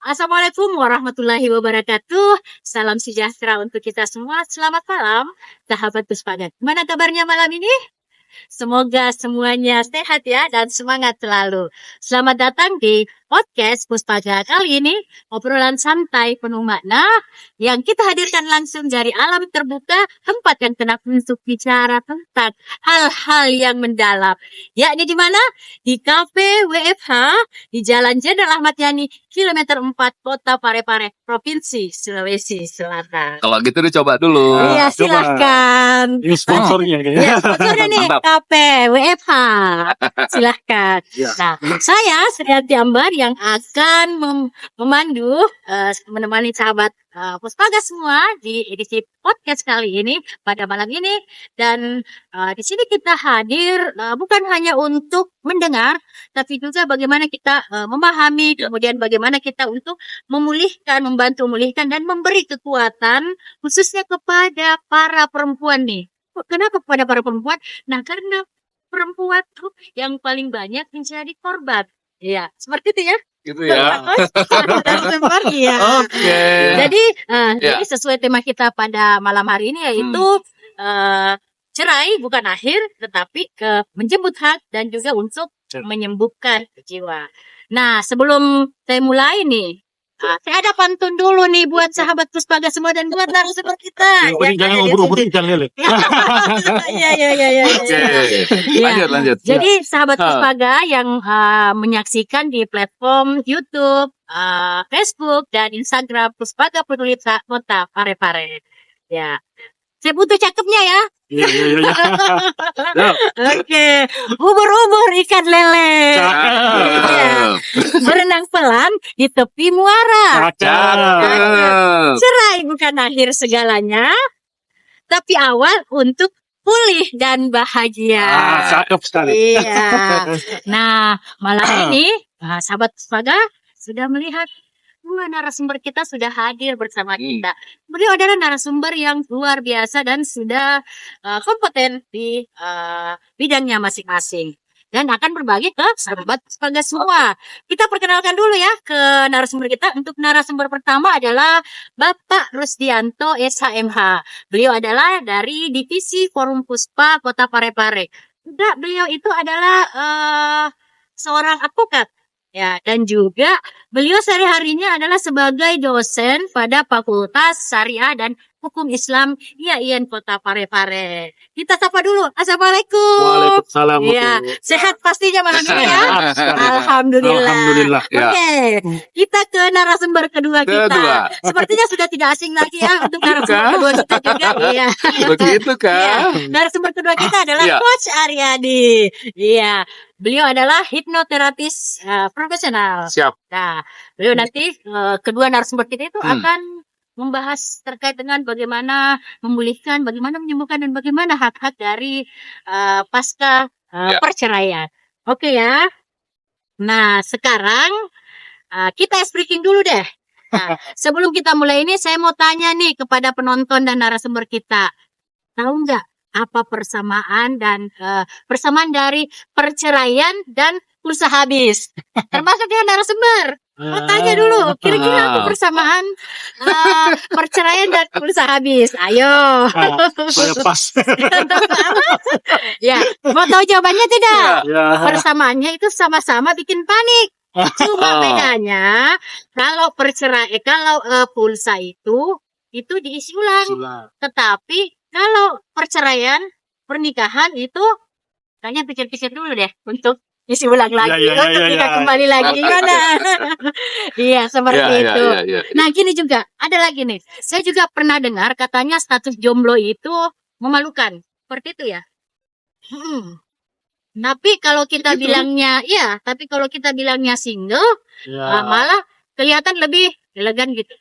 Assalamualaikum warahmatullahi wabarakatuh. Salam sejahtera untuk kita semua. Selamat malam, sahabat Puspaga. Gimana kabarnya malam ini? Semoga semuanya sehat ya dan semangat selalu. Selamat datang di podcast Puspaga kali ini. Obrolan santai penuh makna yang kita hadirkan langsung dari alam terbuka, tempat yang tenang untuk bicara tentang hal-hal yang mendalam. Yakni di mana? Di Cafe WFH di Jalan Jenderal Ahmad Yani, kilometer 4, Kota Parepare, Provinsi Sulawesi Selatan. Kalau gitu dicoba dulu. Iya, silahkan. Ini sponsornya kayaknya. Ya, sponsornya nih, Mantap. Cafe WFH. Silahkan. Ya. Nah, saya Srianti Ambar yang akan memandu, menemani sahabat Puspaga semua di edisi podcast kali ini pada malam ini. Dan di sini kita hadir bukan hanya untuk mendengar, tapi juga bagaimana kita memahami, kemudian bagaimana kita untuk memulihkan, membantu memulihkan dan memberi kekuatan khususnya kepada para perempuan nih. Kenapa kepada para perempuan? Nah, karena perempuan tuh yang paling banyak menjadi korban. Iya, seperti itu ya. Gitu ya. Iya. Oke. Jadi, jadi sesuai tema kita pada malam hari ini yaitu cerai bukan akhir, tetapi menjemput hak dan juga untuk menyembuhkan jiwa. Nah, sebelum saya mulai nih, saya ada pantun dulu nih buat sahabat Puspaga semua dan buat narasumber kita. Jangan ubur-ubur ikan lele. Iya. Oke. Ya. Lanjut. Jadi sahabat Puspaga yang menyaksikan di platform YouTube, Facebook dan Instagram Puspaga Peduli Kota Parepare. Ya. Saya butuh cakepnya ya. Iya. Oke. Ubur-ubur ikan lele. Ya. Berenang pelan di tepi muara. Cakep. Cerai bukan akhir segalanya, tapi awal untuk pulih dan bahagia. Cakep sekali. Iya. Nah, malam ini sahabat Puspaga sudah melihat dua narasumber kita sudah hadir bersama kita. Beliau adalah narasumber yang luar biasa dan sudah kompeten di bidangnya masing-masing. Dan akan berbagi ke sahabat Puspaga semua. Kita perkenalkan dulu ya ke narasumber kita. Untuk narasumber pertama adalah Bapak Rusdianto SHMH. Beliau adalah dari Divisi Forum Puspa Kota Parepare. Juga beliau itu adalah seorang advokat. Ya, dan juga beliau sehari-harinya adalah sebagai dosen pada Fakultas Syariah dan Hukum Islam IAIN Kota Parepare. Kita sapa dulu. Assalamualaikum. Waalaikumsalam. Ya, sehat pastinya malam ini ya. Sehat. Alhamdulillah. Alhamdulillah. Ya. Oke, kita ke narasumber kedua kita. Sepertinya sudah tidak asing lagi ya untuk narasumber kedua kita juga. Iya. Begitu Iya. kan? Narasumber kedua kita adalah Iya. Coach Aryadi. Iya. Beliau adalah hipnoterapis profesional. Siap. Nah, beliau nanti kedua narasumber kita itu akan membahas terkait dengan bagaimana memulihkan, bagaimana menyembuhkan, dan bagaimana hak-hak dari pasca perceraian. Oke ya. Nah, sekarang kita ice breaking dulu deh. Nah, sebelum kita mulai ini, saya mau tanya nih kepada penonton dan narasumber kita. Tahu nggak apa persamaan dari perceraian dan pulsa habis? Termasuk dia narasumber. Mau tanya dulu, kira-kira apa persamaan perceraian dan pulsa habis? Ayo. Saya pas. Ya, mau tahu jawabannya tidak? Ya. Persamaannya itu sama-sama bikin panik. Cuma bedanya kalau pulsa itu diisi ulang. Tetapi kalau perceraian, pernikahan itu kayaknya pikir-pikir dulu deh untuk isi ulang lagi untuk kita kembali lagi gimana? Iya, seperti itu. Ya. Nah, gini juga, ada lagi nih. Saya juga pernah dengar katanya status jomblo itu memalukan. Seperti itu ya. Tapi kalau kita bilangnya single, malah kelihatan lebih elegan gitu.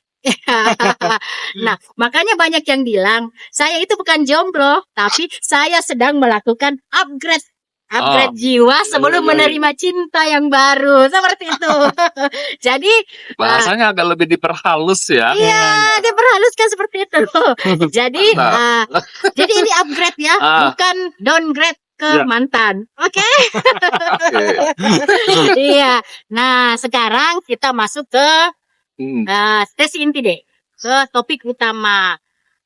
Nah, makanya banyak yang bilang, saya itu bukan jomblo, tapi saya sedang melakukan upgrade jiwa sebelum menerima cinta yang baru. Seperti itu. Jadi bahasanya agak lebih diperhalus ya. Iya, diperhaluskan seperti itu. Jadi jadi ini upgrade ya, bukan downgrade ke mantan. Oke? Iya. Nah, sekarang kita masuk ke Nah, tes inti deh ke topik utama.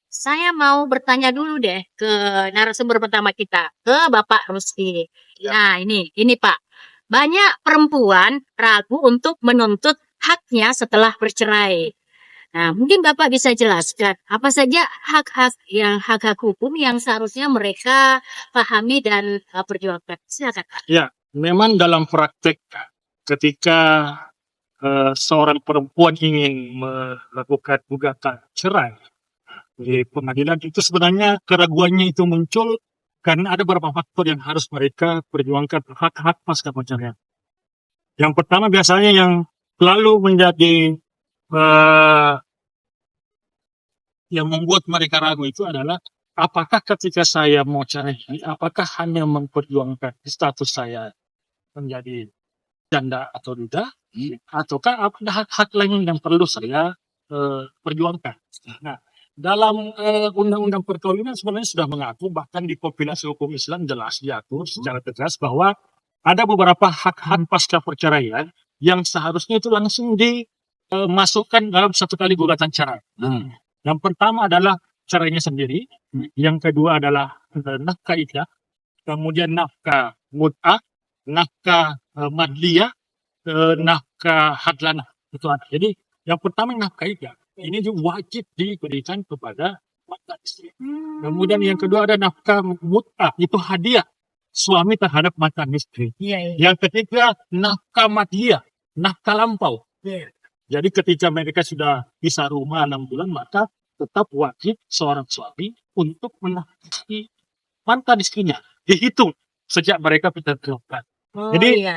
Saya mau bertanya dulu deh ke narasumber pertama kita, ke Bapak Rusdi. Nah, ini Pak. Banyak perempuan ragu untuk menuntut haknya setelah bercerai. Nah, mungkin Bapak bisa jelaskan apa saja hak-hak hukum yang seharusnya mereka pahami dan perjuangkan. Silakan, Pak. Ya, memang dalam praktek ketika seorang perempuan ingin melakukan gugatan cerai di pengadilan, itu sebenarnya keraguannya itu muncul karena ada beberapa faktor yang harus mereka perjuangkan hak-hak pasca perceraian. Yang pertama biasanya yang selalu menjadi yang membuat mereka ragu itu adalah apakah ketika saya mau cerai, apakah hanya memperjuangkan status saya menjadi janda atau tidak, ataukah ada hak-hak lain yang perlu saya perjuangkan. Nah, dalam undang-undang perkawinan sebenarnya sudah mengatur, bahkan di kompilasi hukum Islam jelas diatur secara tegas bahwa ada beberapa hak-hak pasca perceraian yang seharusnya itu langsung dimasukkan dalam satu kali gugatan cerai. Yang pertama adalah cerainya sendiri, yang kedua adalah nafkah iddah, kemudian nafkah mut'ah, nafkah madliyah, nafkah hadlanah. Itu ada. Jadi yang pertama nafkah iddah. Ini juga wajib diberikan kepada mantan istri. Kemudian yang kedua ada nafkah mut'ah, itu hadiah suami terhadap mantan istri. Yang ketiga nafkah madliyah, nafkah lampau. Jadi ketika mereka sudah pisah rumah 6 bulan, maka tetap wajib seorang suami untuk menafkahi mantan istrinya. Dihitung sejak mereka pindah ke rumah. Jadi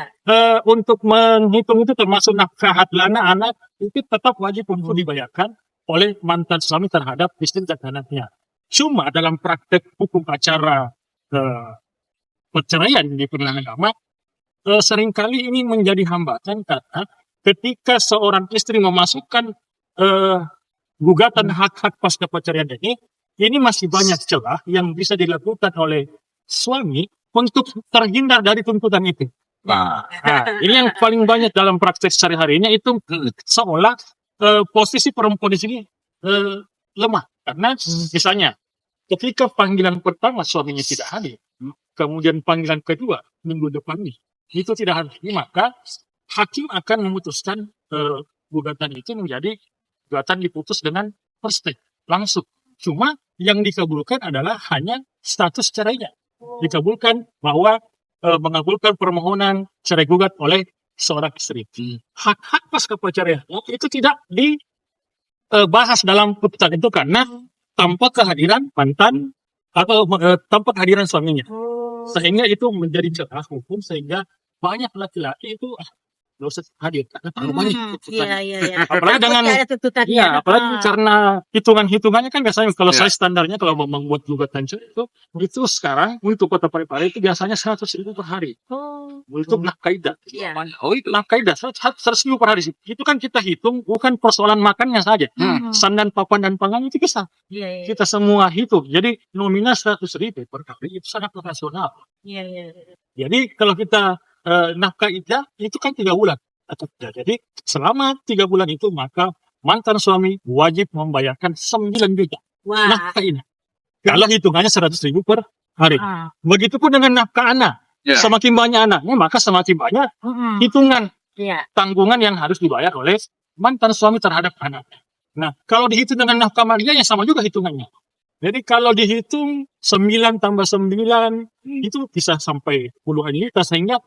untuk menghitung itu termasuk nafkah hadlana anak itu tetap wajib untuk dibayarkan oleh mantan suami terhadap istri dan anaknya. Cuma dalam praktek hukum acara perceraian di peradilan agama seringkali ini menjadi hambatan karena ketika seorang istri memasukkan gugatan hak-hak pasca perceraian ini masih banyak celah yang bisa dilakukan oleh suami untuk terhindar dari tuntutan itu. Nah, ini yang paling banyak dalam praktek sehari-harinya itu seolah posisi perempuan di sini lemah. Karena misalnya ketika panggilan pertama suaminya tidak hadir, kemudian panggilan kedua minggu depan itu tidak hadir, maka hakim akan memutuskan gugatan itu menjadi gugatan diputus dengan first take, langsung. Cuma yang dikabulkan adalah hanya status cerainya. Dikabulkan bahwa mengabulkan permohonan cerai gugat oleh seorang istri. Hak-hak pasca perceraian itu tidak dibahas dalam putusan itu karena tanpa kehadiran mantan atau tanpa kehadiran suaminya. Sehingga itu menjadi celah hukum sehingga banyak laki-laki itu nggak usah hadir karena terlalu banyak tuntutan. Apalagi dengan apalagi karena hitungannya kan biasanya kalau saya standarnya kalau membuat gugatan cerai itu sekarang untuk Kota Parepare itu biasanya 100.000 per hari. Untuk nafkah iddah. Itu nafkah iddah 100.000 per hari. Itu kan kita hitung bukan persoalan makannya saja. Sandan, papan dan pangan itu bisa. Kita semua hitung. Jadi nominal 100.000 per hari itu sangat rasional. Jadi kalau kita nafkah iddah itu kan 3 bulan atau tidak. Jadi selama 3 bulan itu maka mantan suami wajib membayarkan 9 juta nafkah iddah. Kalau hitungannya 100.000 per hari. Begitupun dengan nafkah anak. Semakin banyak anaknya maka semakin banyak hitungan tanggungan yang harus dibayar oleh mantan suami terhadap anaknya. Nah, kalau dihitung dengan nafkah madliyah yang sama juga hitungannya. Jadi kalau dihitung 9 tambah 9 itu bisa sampai puluhan juta sehingga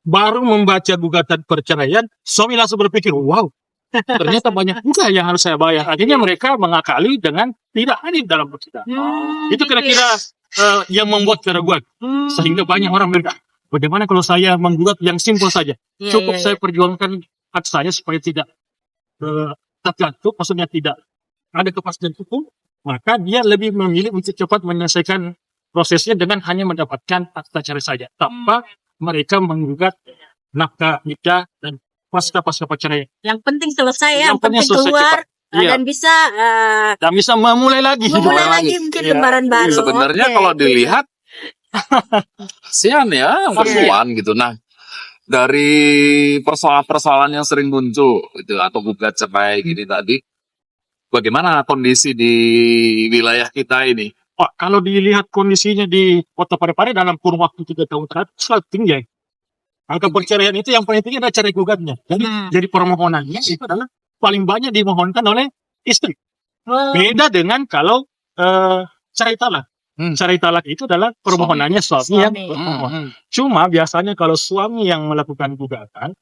baru membaca gugatan perceraian, suami langsung berpikir, wow, ternyata banyak juga yang harus saya bayar. Akhirnya mereka mengakali dengan tidak hadir dalam persidangan. Itu kira-kira yang membuat keraguan. Sehingga banyak orang berkata, bagaimana kalau saya menggugat yang simpel saja? Cukup saya perjuangkan hak saya supaya tidak tergantung, maksudnya tidak ada kepastian hukum, maka dia lebih memilih untuk cepat menyelesaikan prosesnya dengan hanya mendapatkan akta cerai saja, tanpa mereka menggugat nafkah iddah dan pasca perceraian. Yang penting selesai, yang penting keluar dan bisa memulai lagi mungkin lembaran baru. Sebenarnya kalau dilihat kasihan ya perempuan gitu. Nah, dari persoalan-persoalan yang sering muncul gitu atau gugat cerai gini tadi, bagaimana kondisi di wilayah kita ini? Pak, kalau dilihat kondisinya di Kota Parepare dalam kurun waktu 3 tahun terakhir sangat tinggi. Ya. Angka perceraian itu yang paling tinggi adalah cerai gugatnya. Jadi permohonannya itu adalah paling banyak dimohonkan oleh istri. Beda dengan kalau cerai talak. Cerai talak itu adalah permohonannya suami yang bermohon. Cuma biasanya kalau suami yang melakukan gugatan,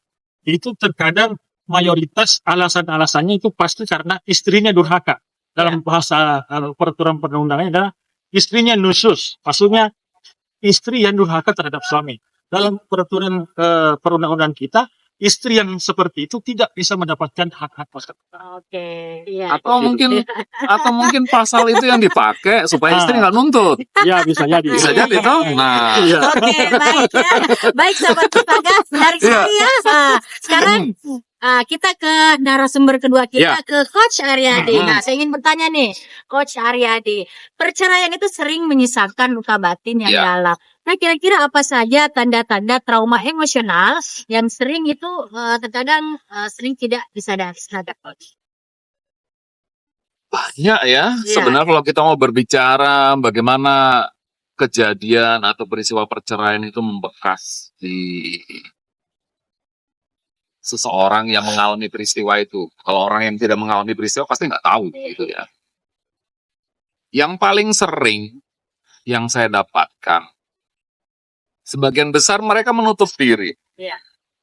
itu terkadang mayoritas alasan-alasannya itu pasti karena istrinya durhaka. Dalam bahasa peraturan perundang-undangannya adalah istrinya nusyus. Maksudnya istri yang durhaka terhadap suami. Dalam peraturan perundang-undangan kita, istri yang seperti itu tidak bisa mendapatkan hak-hak pasca. Oke, iya. Atau mungkin pasal itu yang dipakai supaya istri nggak nuntut. Ya, bisa jadi. Bisa jadi toh. Nah, Iya. Oke, baik ya. Baik sahabat Puspaga, menarik sekali ya. Sekarang kita ke narasumber kedua kita, ke Coach Aryadi. Nah, saya ingin bertanya nih, Coach Aryadi. Perceraian itu sering menyisakan luka batin yang dalam. Nah, kira-kira apa saja tanda-tanda trauma emosional yang sering itu terkadang sering tidak disadari, Coach? banyak ya. Sebenarnya kalau kita mau berbicara bagaimana kejadian atau peristiwa perceraian itu membekas di seseorang yang mengalami peristiwa itu. Kalau orang yang tidak mengalami peristiwa pasti nggak tahu gitu ya. Yang paling sering yang saya dapatkan, sebagian besar mereka menutup diri.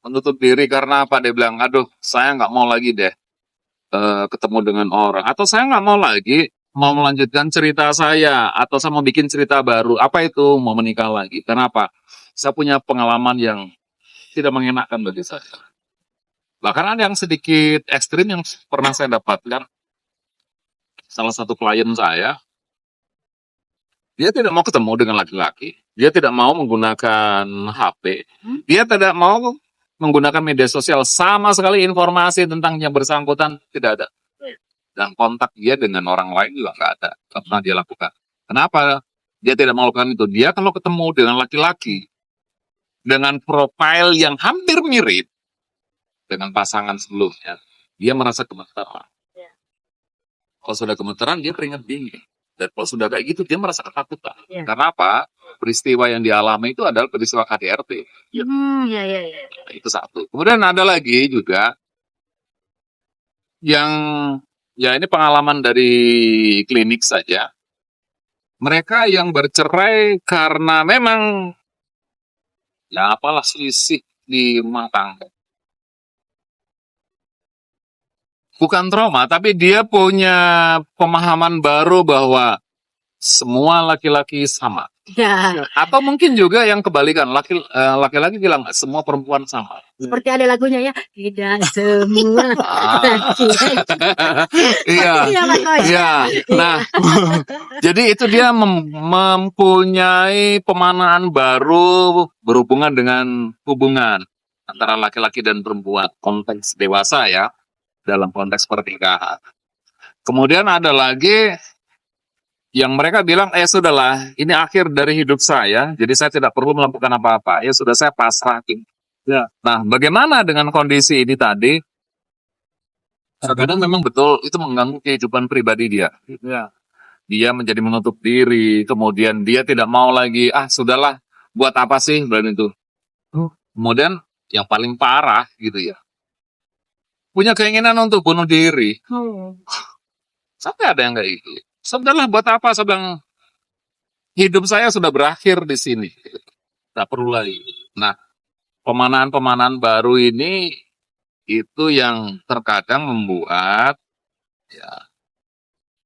Menutup diri karena apa? Dia bilang, aduh saya nggak mau lagi deh ketemu dengan orang. Atau saya nggak mau lagi mau melanjutkan cerita saya. Atau saya mau bikin cerita baru. Apa itu? Mau menikah lagi. Kenapa? Saya punya pengalaman yang tidak mengenakan bagi saya. Bahkan ada yang sedikit ekstrim yang pernah saya dapatkan. Salah satu klien saya, dia tidak mau ketemu dengan laki-laki. Dia tidak mau menggunakan HP. Dia tidak mau menggunakan media sosial. Sama sekali informasi tentang yang bersangkutan tidak ada. Dan kontak dia dengan orang lain juga nggak ada. Nggak pernah dia lakukan. Kenapa dia tidak melakukan itu? Dia kalau ketemu dengan laki-laki dengan profil yang hampir mirip dengan pasangan sebelumnya, dia merasa gemeteran. Kalau sudah gemeteran, dia keringat dingin. Dan kalau sudah kayak gitu, dia merasa ketakutan. Karena apa? Peristiwa yang dialami itu adalah peristiwa KDRT. Itu satu. Kemudian ada lagi juga yang, ya ini pengalaman dari klinik saja. Mereka yang bercerai karena memang, ya apalah selisih di rumah tangga. Bukan trauma, tapi dia punya pemahaman baru bahwa semua laki-laki sama. Atau mungkin juga yang kebalikan, laki-laki bilang semua perempuan sama. Seperti ada lagunya ya, tidak semua. Iya. Nah, jadi itu dia mempunyai pemahaman baru berhubungan dengan hubungan antara laki-laki dan perempuan, konteks dewasa ya. Dalam konteks pernikahan. Kemudian ada lagi yang mereka bilang, sudahlah, ini akhir dari hidup saya, jadi saya tidak perlu melakukan apa-apa. Ya sudah, saya pasrah. Nah, bagaimana dengan kondisi ini tadi? Kadang memang betul itu mengganggu kehidupan pribadi dia. Dia menjadi menutup diri, kemudian dia tidak mau lagi, sudahlah, buat apa sih berarti itu. Kemudian yang paling parah gitu ya, punya keinginan untuk bunuh diri. Sampai ada yang kayak gitu. Sudahlah, buat apa? Saya bilang, hidup saya sudah berakhir di sini. Tak perlu lagi. Nah, pemanahan-pemanahan baru ini itu yang terkadang membuat ya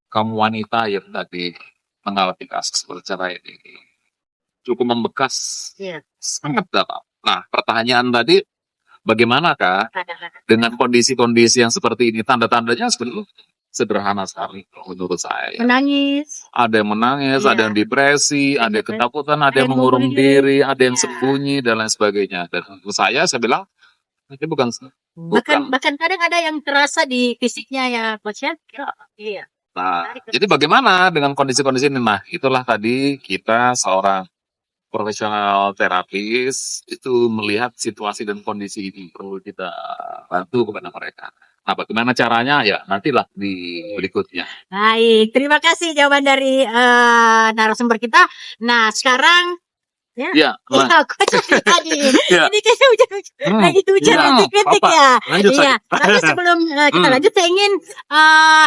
kaum wanita yang tadi mengalami kasus perceraian ini cukup membekas sangat dalam. Nah, pertanyaan tadi, bagaimanakah dengan kondisi-kondisi yang seperti ini? Tanda-tandanya sebenarnya sederhana sekali menurut saya. Menangis. Ada yang menangis, ada yang depresi, ada yang ketakutan, ada yang mengurung diri, ada yang sembunyi dan lain sebagainya. Dan menurut saya bilang ini bukan. Bahkan kadang ada yang terasa di fisiknya ya, Coach ya. Iya. Nah, jadi bagaimana dengan kondisi-kondisi ini? Nah, itulah tadi kita seorang profesional terapis itu melihat situasi dan kondisi ini perlu kita bantu kepada mereka. Nah, bagaimana caranya ya nantilah di berikutnya. Baik, terima kasih jawaban dari narasumber kita. Nah, sekarang Ya, ya, aku tadi. Ya. Ini kayaknya hujan, lagi hujan Iya, kritik apa? ya. Lanjut Iya, saja. tapi sebelum kita lanjut, saya ingin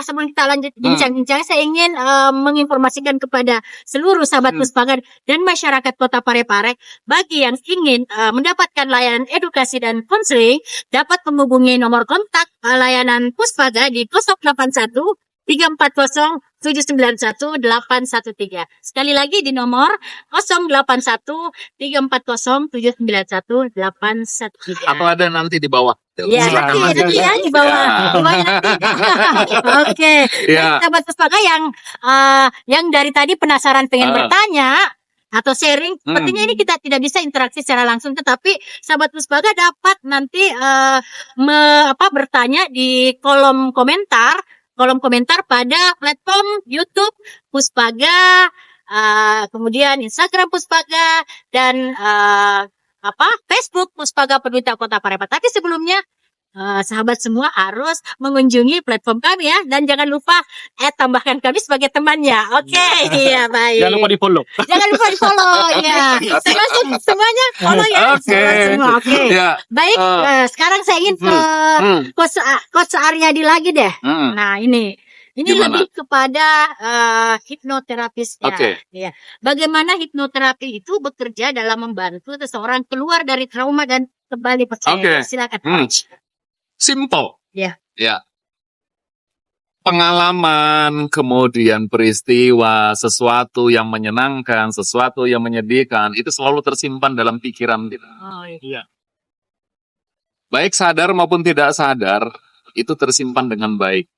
sebelum kita lanjut bincang-bincang, saya ingin menginformasikan kepada seluruh sahabat Puspaga dan masyarakat Kota Parepare, bagi yang ingin mendapatkan layanan edukasi dan konseling, dapat menghubungi nomor kontak layanan Puspaga di 081 340 791 813. Sekali lagi di nomor 081 340 791 813. Atau ada nanti di bawah. Ya, nanti ya di bawah. Ya. Di bawah nanti. Oke. Ya. Baik, sahabat Puspaga yang dari tadi penasaran pengen bertanya atau sharing, sepertinya ini kita tidak bisa interaksi secara langsung, tetapi sahabat Puspaga dapat nanti bertanya di kolom komentar pada platform YouTube Puspaga, kemudian Instagram Puspaga, dan Facebook Puspaga Peduta Kota Parepare. Tapi sebelumnya sahabat semua harus mengunjungi platform kami ya, dan jangan lupa tambahkan kami sebagai temannya. Oke, iya baik. Jangan lupa di-follow. Jangan lupa di-follow ya. Termasuk semuanya follow ya. Oke. Semua. Oke. Ya. Baik, sekarang saya ingin ke Coach Aryadi lagi deh. Nah, ini Gimana? lebih kepada hipnoterapisnya. Oke. Ya. Bagaimana hipnoterapi itu bekerja dalam membantu seseorang keluar dari trauma dan kembali percaya. Oke. Silakan. Coach. Simple. Ya. Ya. Pengalaman, kemudian peristiwa, sesuatu yang menyenangkan, sesuatu yang menyedihkan, itu selalu tersimpan dalam pikiran kita. Oh, Iya. Baik sadar maupun tidak sadar, itu tersimpan dengan baik.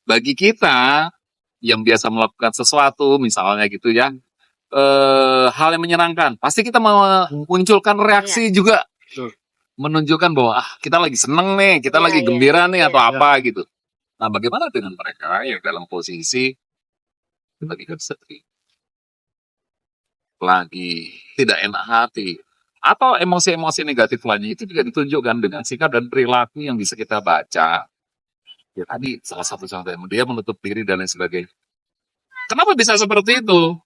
Bagi kita yang biasa melakukan sesuatu, misalnya gitu ya, hal yang menyenangkan, pasti kita memunculkan reaksi juga. Menunjukkan bahwa kita lagi seneng nih, kita lagi gembira nih atau apa gitu. Nah, bagaimana dengan mereka yang dalam posisi lagi sedih, lagi tidak enak hati, atau emosi-emosi negatif lainnya, itu juga ditunjukkan dengan sikap dan perilaku yang bisa kita baca. Ya tadi salah satu contohnya dia menutup diri dan lain sebagainya. Kenapa bisa seperti itu?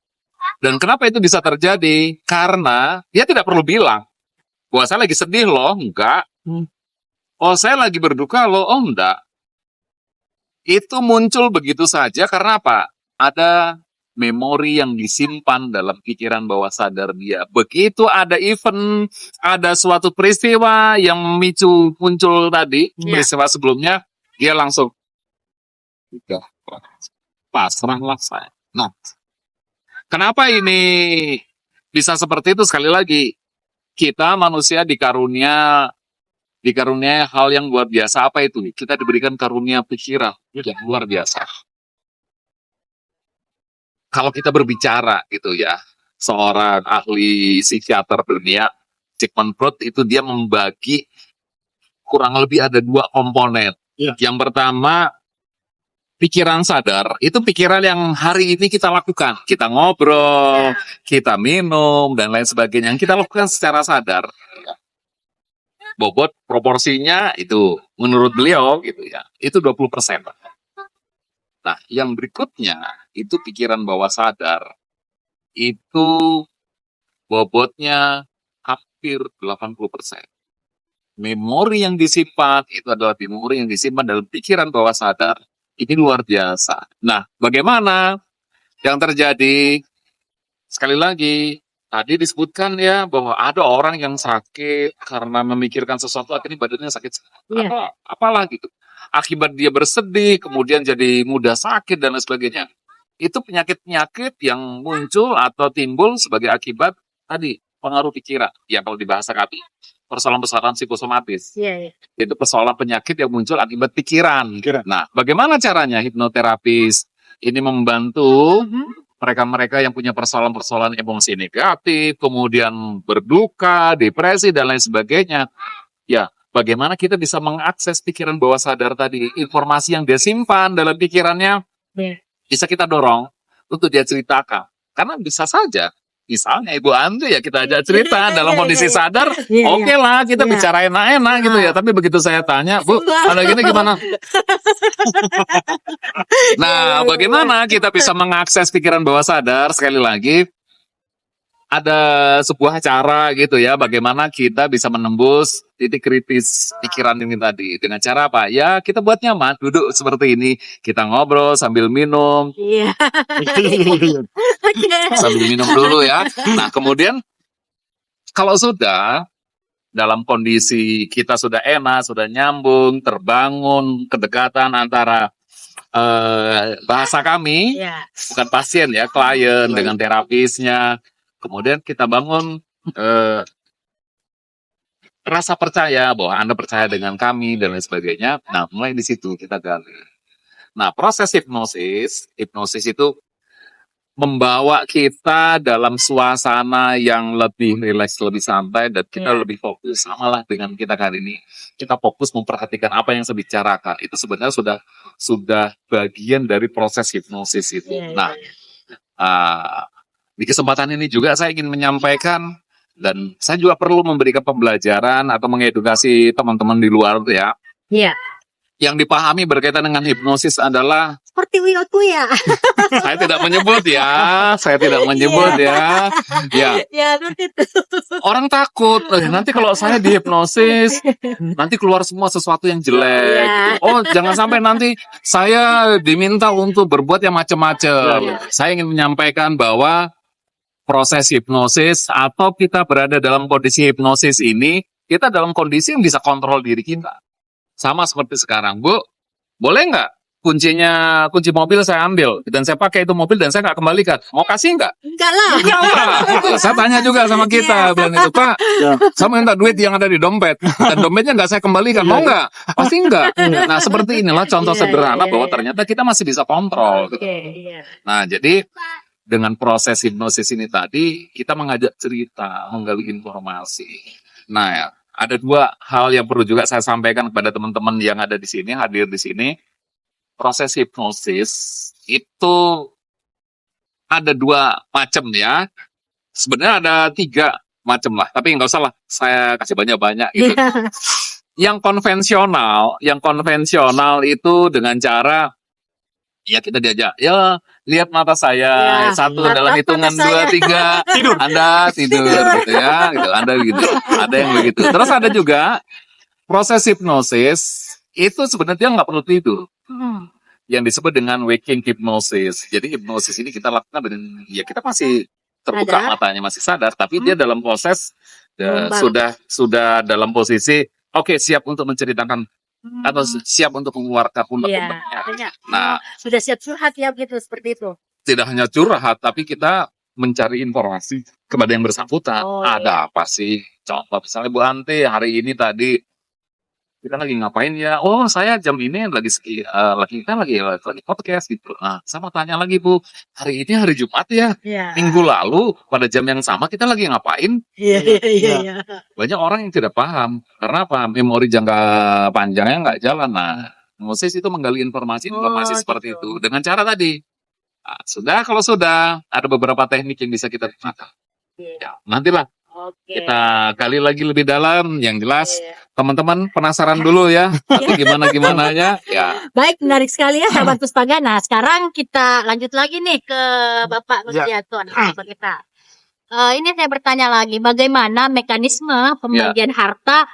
Dan kenapa itu bisa terjadi? Karena dia tidak perlu bilang, bahwa saya lagi sedih loh, enggak. Oh, saya lagi berduka loh, oh enggak. Itu muncul begitu saja karena apa? Ada memori yang disimpan dalam pikiran bawah sadar dia. Begitu ada event, ada suatu peristiwa yang memicu muncul tadi, peristiwa sebelumnya, dia langsung udah pasrahlah saya. Nah, kenapa ini bisa seperti itu? Sekali lagi, kita manusia dikarunia hal yang luar biasa. Apa itu? Kita diberikan karunia pikiran yang luar biasa. Kalau kita berbicara gitu ya, seorang ahli psikiater dunia, Sigmund Freud, itu dia membagi kurang lebih ada 2 komponen. Yang pertama, pikiran sadar, itu pikiran yang hari ini kita lakukan. Kita ngobrol, kita minum, dan lain sebagainya. Yang kita lakukan secara sadar. Bobot proporsinya itu, menurut beliau gitu ya, itu 20%. Nah, yang berikutnya, itu pikiran bawah sadar. Itu bobotnya hampir 80%. Memori yang disimpan, itu adalah memori yang disimpan dalam pikiran bawah sadar. Ini luar biasa. Nah, bagaimana yang terjadi? Sekali lagi, tadi disebutkan ya bahwa ada orang yang sakit karena memikirkan sesuatu akhirnya badannya sakit. Apalah gitu. Akibat dia bersedih, kemudian jadi mudah sakit dan lain sebagainya. Itu penyakit-penyakit yang muncul atau timbul sebagai akibat tadi pengaruh pikiran. Ya kalau di bahasa kami, persoalan-persoalan psikosomatis. Itu persoalan penyakit yang muncul akibat pikiran. Nah, bagaimana caranya hipnoterapis ini membantu mereka-mereka yang punya persoalan-persoalan emosi negatif, kemudian berduka, depresi, dan lain sebagainya. Ya, bagaimana kita bisa mengakses pikiran bawah sadar tadi, informasi yang dia simpan dalam pikirannya, bisa kita dorong untuk dia ceritakan. Karena bisa saja misalnya Ibu Andri ya kita ajak cerita dalam kondisi sadar, Iya, oke lah kita Iya. bicara enak-enak gitu ya. Tapi begitu saya tanya, Bu, ada gini gimana? Nah, bagaimana kita bisa mengakses pikiran bawah sadar? Sekali lagi, ada sebuah cara gitu ya, bagaimana kita bisa menembus titik kritis pikiran ini tadi. Dengan cara apa? Ya, kita buat nyaman, duduk seperti ini, kita ngobrol sambil minum, Iya. Oke. sambil minum dulu ya. Nah, kemudian kalau sudah dalam kondisi kita sudah enak, sudah nyambung, terbangun kedekatan antara bahasa kami, Iya. bukan pasien ya, klien dengan terapisnya. Kemudian kita bangun rasa percaya bahwa Anda percaya dengan kami dan lain sebagainya. Nah, mulai di situ kita gali. Nah, proses hipnosis itu membawa kita dalam suasana yang lebih rileks, lebih santai, dan kita Iya. lebih fokus. Samalah dengan kita kali ini. Kita fokus memperhatikan apa yang saya bicarakan. Itu sebenarnya sudah bagian dari proses hipnosis itu. Iya, Nah, iya. di kesempatan ini juga saya ingin menyampaikan dan saya juga perlu memberikan pembelajaran atau mengedukasi teman-teman di luar ya. Iya. Yang dipahami berkaitan dengan hipnosis adalah Seperti Wiyotu ya. saya tidak menyebut ya, ya. Ya, seperti itu. Orang takut, nanti kalau saya dihipnosis, nanti keluar semua sesuatu yang jelek. Iya. Oh, jangan sampai nanti saya diminta untuk berbuat yang macam-macam. Saya ingin menyampaikan bahwa proses hipnosis atau kita berada dalam kondisi hipnosis ini, kita dalam kondisi yang bisa kontrol diri kita. Sama seperti sekarang, Bu, boleh nggak kunci mobil saya ambil dan saya pakai itu mobil dan saya nggak kembalikan? Mau kasih nggak? Enggak lah. Enggak lah. Saya tanya juga sama kita, bilang itu, Pak, saya minta duit yang ada di dompet dan dompetnya nggak saya kembalikan, mau nggak? Pasti nggak. Nah, seperti inilah contoh Iya, sederhana iya, bahwa iya. ternyata kita masih bisa kontrol. Oke, iya. Nah, jadi dengan proses hipnosis ini tadi, kita mengajak cerita, menggali informasi. Nah, ya, ada dua hal yang perlu juga saya sampaikan kepada teman-teman yang ada di sini, hadir di sini. Proses hipnosis itu ada dua macam ya. Sebenarnya ada tiga macam lah, tapi nggak usah lah, saya kasih banyak-banyak gitu. Iya. Yang konvensional itu dengan cara ya kita diajak, ya lihat mata saya, Ya, satu tatap dalam mata hitungan saya. 2, 3, Tidur. Anda tidur gitu ya, gitu. Anda gitu, ada yang begitu. Terus ada juga proses hipnosis itu sebenarnya nggak perlu tidur, yang disebut dengan waking hypnosis. Jadi hipnosis ini kita lakukan dengan ya kita masih terbuka Sadar. matanya, masih sadar, tapi dia dalam proses Membangun. sudah dalam posisi oke, siap untuk menceritakan atau siap untuk mengeluarkan Iya, unek-uneknya. artinya Nah, sudah siap curhat ya gitu seperti itu. tidak hanya curhat, tapi kita mencari informasi kepada yang bersangkutan. Oh, Ada apa sih? Contoh misalnya Bu Ante, hari ini tadi kita lagi ngapain ya? Oh, saya jam ini lagi podcast gitu. Nah, sama tanya lagi Bu, hari ini hari Jumat ya? Iya. Minggu lalu pada jam yang sama kita lagi ngapain? Iya, iya. Banyak orang yang tidak paham. Karena apa? Memori jangka panjangnya nggak jalan. Nah, hipnosis itu menggali informasi seperti gitu. itu. Dengan cara tadi. Nah, kalau sudah, ada beberapa teknik yang bisa kita gunakan. Ya, nantilah Oke. kita gali lagi lebih dalam. Yang jelas, Iya. teman-teman penasaran dulu ya. Nanti gimana-gimananya. Ya. Baik, menarik sekali ya sahabat Pustaga. Nah, sekarang kita lanjut lagi nih ke Bapak Nurdianto, anak kita. Ini saya bertanya lagi, bagaimana mekanisme pembagian harta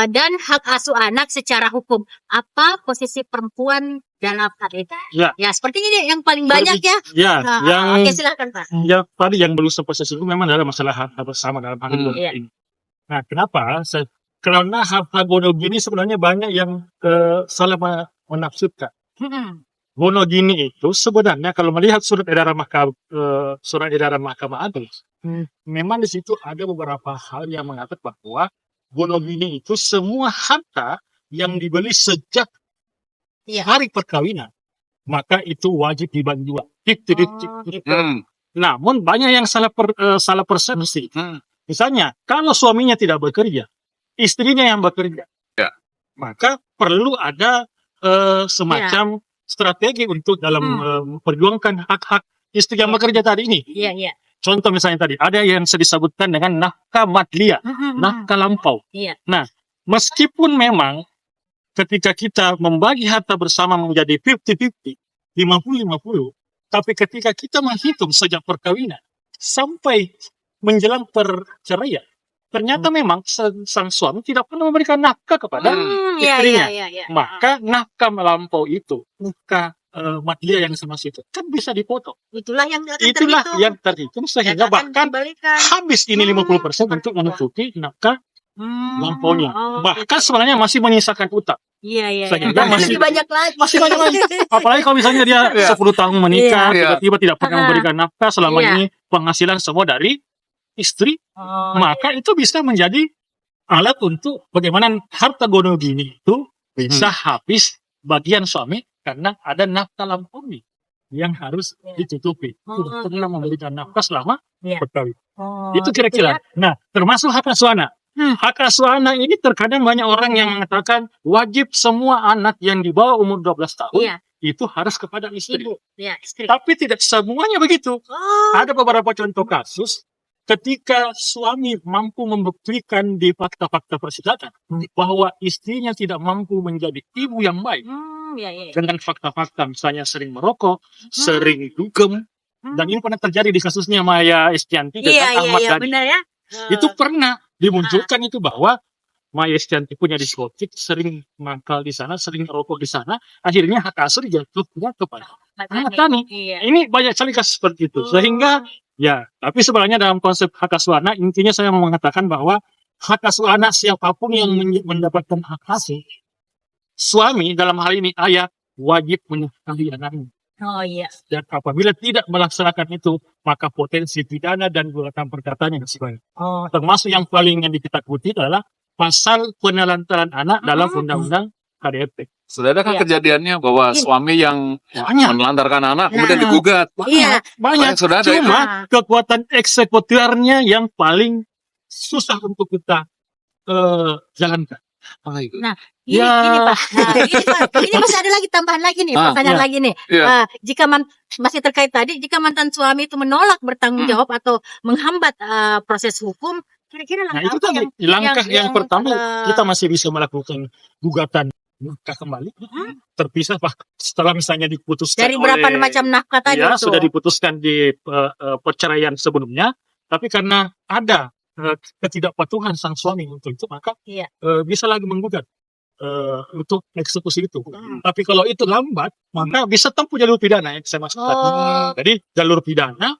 dan hak asuh anak secara hukum? Apa posisi perempuan dalam hal itu? Ya. Ya, seperti ini yang paling banyak ya. Ya, yang Oke, silakan Pak. ya tadi yang belum sempat saya singgung memang adalah masalah harta bersama dalam hal ini. Iya. Nah, kenapa? Karena harta gonogini sebenarnya banyak yang salah menafsirkan. Gonogini itu sebenarnya kalau melihat surat edaran Mahkamah Agung, memang di situ ada beberapa hal yang mengatakan bahwa gonogini itu semua harta yang dibeli sejak Iya. hari perkawinan, maka itu wajib dibagi dua. Gitu. Namun banyak yang salah persepsi. Misalnya, kalau suaminya tidak bekerja, istrinya yang bekerja, Ya. maka perlu ada semacam strategi untuk dalam memperjuangkan hak-hak istri yang bekerja tadi ini. Iya, iya. contoh misalnya tadi ada yang disebutkan dengan nafkah madlia, nafkah lampau. Iya. Nah, meskipun memang ketika kita membagi harta bersama menjadi 50-50, 50-50, tapi ketika kita menghitung sejak perkawinan sampai menjelang perceraian, ternyata memang sang suami tidak pernah memberikan nafkah kepada istrinya. Iya. Maka nafkah melampau itu, nafkah madlia yang sama itu kan bisa dipotong. Itulah yang akan Itulah terhitung. yang terhitung sehingga Dan akan bahkan dikembalikan. habis ini 50% untuk menutupi nafkah lampaunya. Oh, Bahkan sebenarnya masih menyisakan utang. Iya. Sehingga Masih banyak lagi. Masih banyak lagi. Apalagi kalau misalnya dia 10 tahun menikah, Iya. tiba-tiba tidak pernah memberikan nafkah selama Iya. ini penghasilan semua dari istri, Oh, maka itu bisa menjadi alat untuk bagaimana harta gono gini itu bisa habis bagian suami karena ada nafkah lampaui yang harus ditutupi. Tidak pernah memberikan nafkah selama Iya. berkawin. Oh, Itu kira-kira. gitu ya. Nah, termasuk hak asuhana. Hak asuhana ini terkadang banyak orang yang mengatakan wajib semua anak yang di bawah umur 12 tahun Iya. itu harus kepada istri. Ibu. Ya, istri. Tapi tidak semuanya begitu. Oh, Ada beberapa contoh kasus ketika suami mampu membuktikan di fakta-fakta persidangan bahwa istrinya tidak mampu menjadi ibu yang baik iya. dengan fakta-fakta misalnya sering merokok, sering dugem, dan ini pernah terjadi di kasusnya Maya Estianty dengan Ahmad Iya, Dhani. benar ya. Itu pernah dimunculkan itu bahwa Maya Estianty punya diskotik, sering mangkal di sana, sering merokok di sana, akhirnya hak asuh jatuhnya kepada Ahmad Dhani. Iya. Ini banyak sekali kasus seperti itu. Sehingga ya, tapi sebenarnya dalam konsep hak asuh anak intinya saya mau mengatakan bahwa hak asuh anak siapapun yang mendapatkan hak asuh, suami dalam hal ini ayah wajib menafkahi anaknya. Oh iya. Dan apabila tidak melaksanakan itu, maka potensi pidana dan gugatan perdata yang masih banyak. Oh, Termasuk yang paling yang ditakuti adalah pasal penelantaran anak dalam undang-undang KDRT. Sudah ada kan Iya. kejadiannya bahwa suami yang Banyak. menelantarkan anak kemudian Nah. digugat. Iya. Banyak. Sudah ada Cuma itu. kekuatan eksekutornya yang paling susah untuk kita jalankan. Apa itu? Nah, ini, Ya. ini Pak. Nah, ini masih ada lagi tambahan lagi nih, pertanyaan iya. lagi nih. Iya. Jika masih terkait tadi, jika mantan suami itu menolak bertanggung jawab atau menghambat proses hukum, kira-kira Nah, langkah itu apa tadi. yang Langkah yang pertama, eh, kita masih bisa melakukan gugatan nafkah kembali. Terpisah Pak, setelah misalnya diputuskan dari berapa oleh- macam nafkah tadi ya, itu? sudah diputuskan di perceraian sebelumnya, tapi karena ada ketidakpatuhan sang suami untuk itu, maka Iya. bisa lagi menggugat untuk eksekusi itu. Tapi kalau itu lambat, maka bisa tempuh jalur pidana yang saya maksud tadi. Oh. Jadi jalur pidana,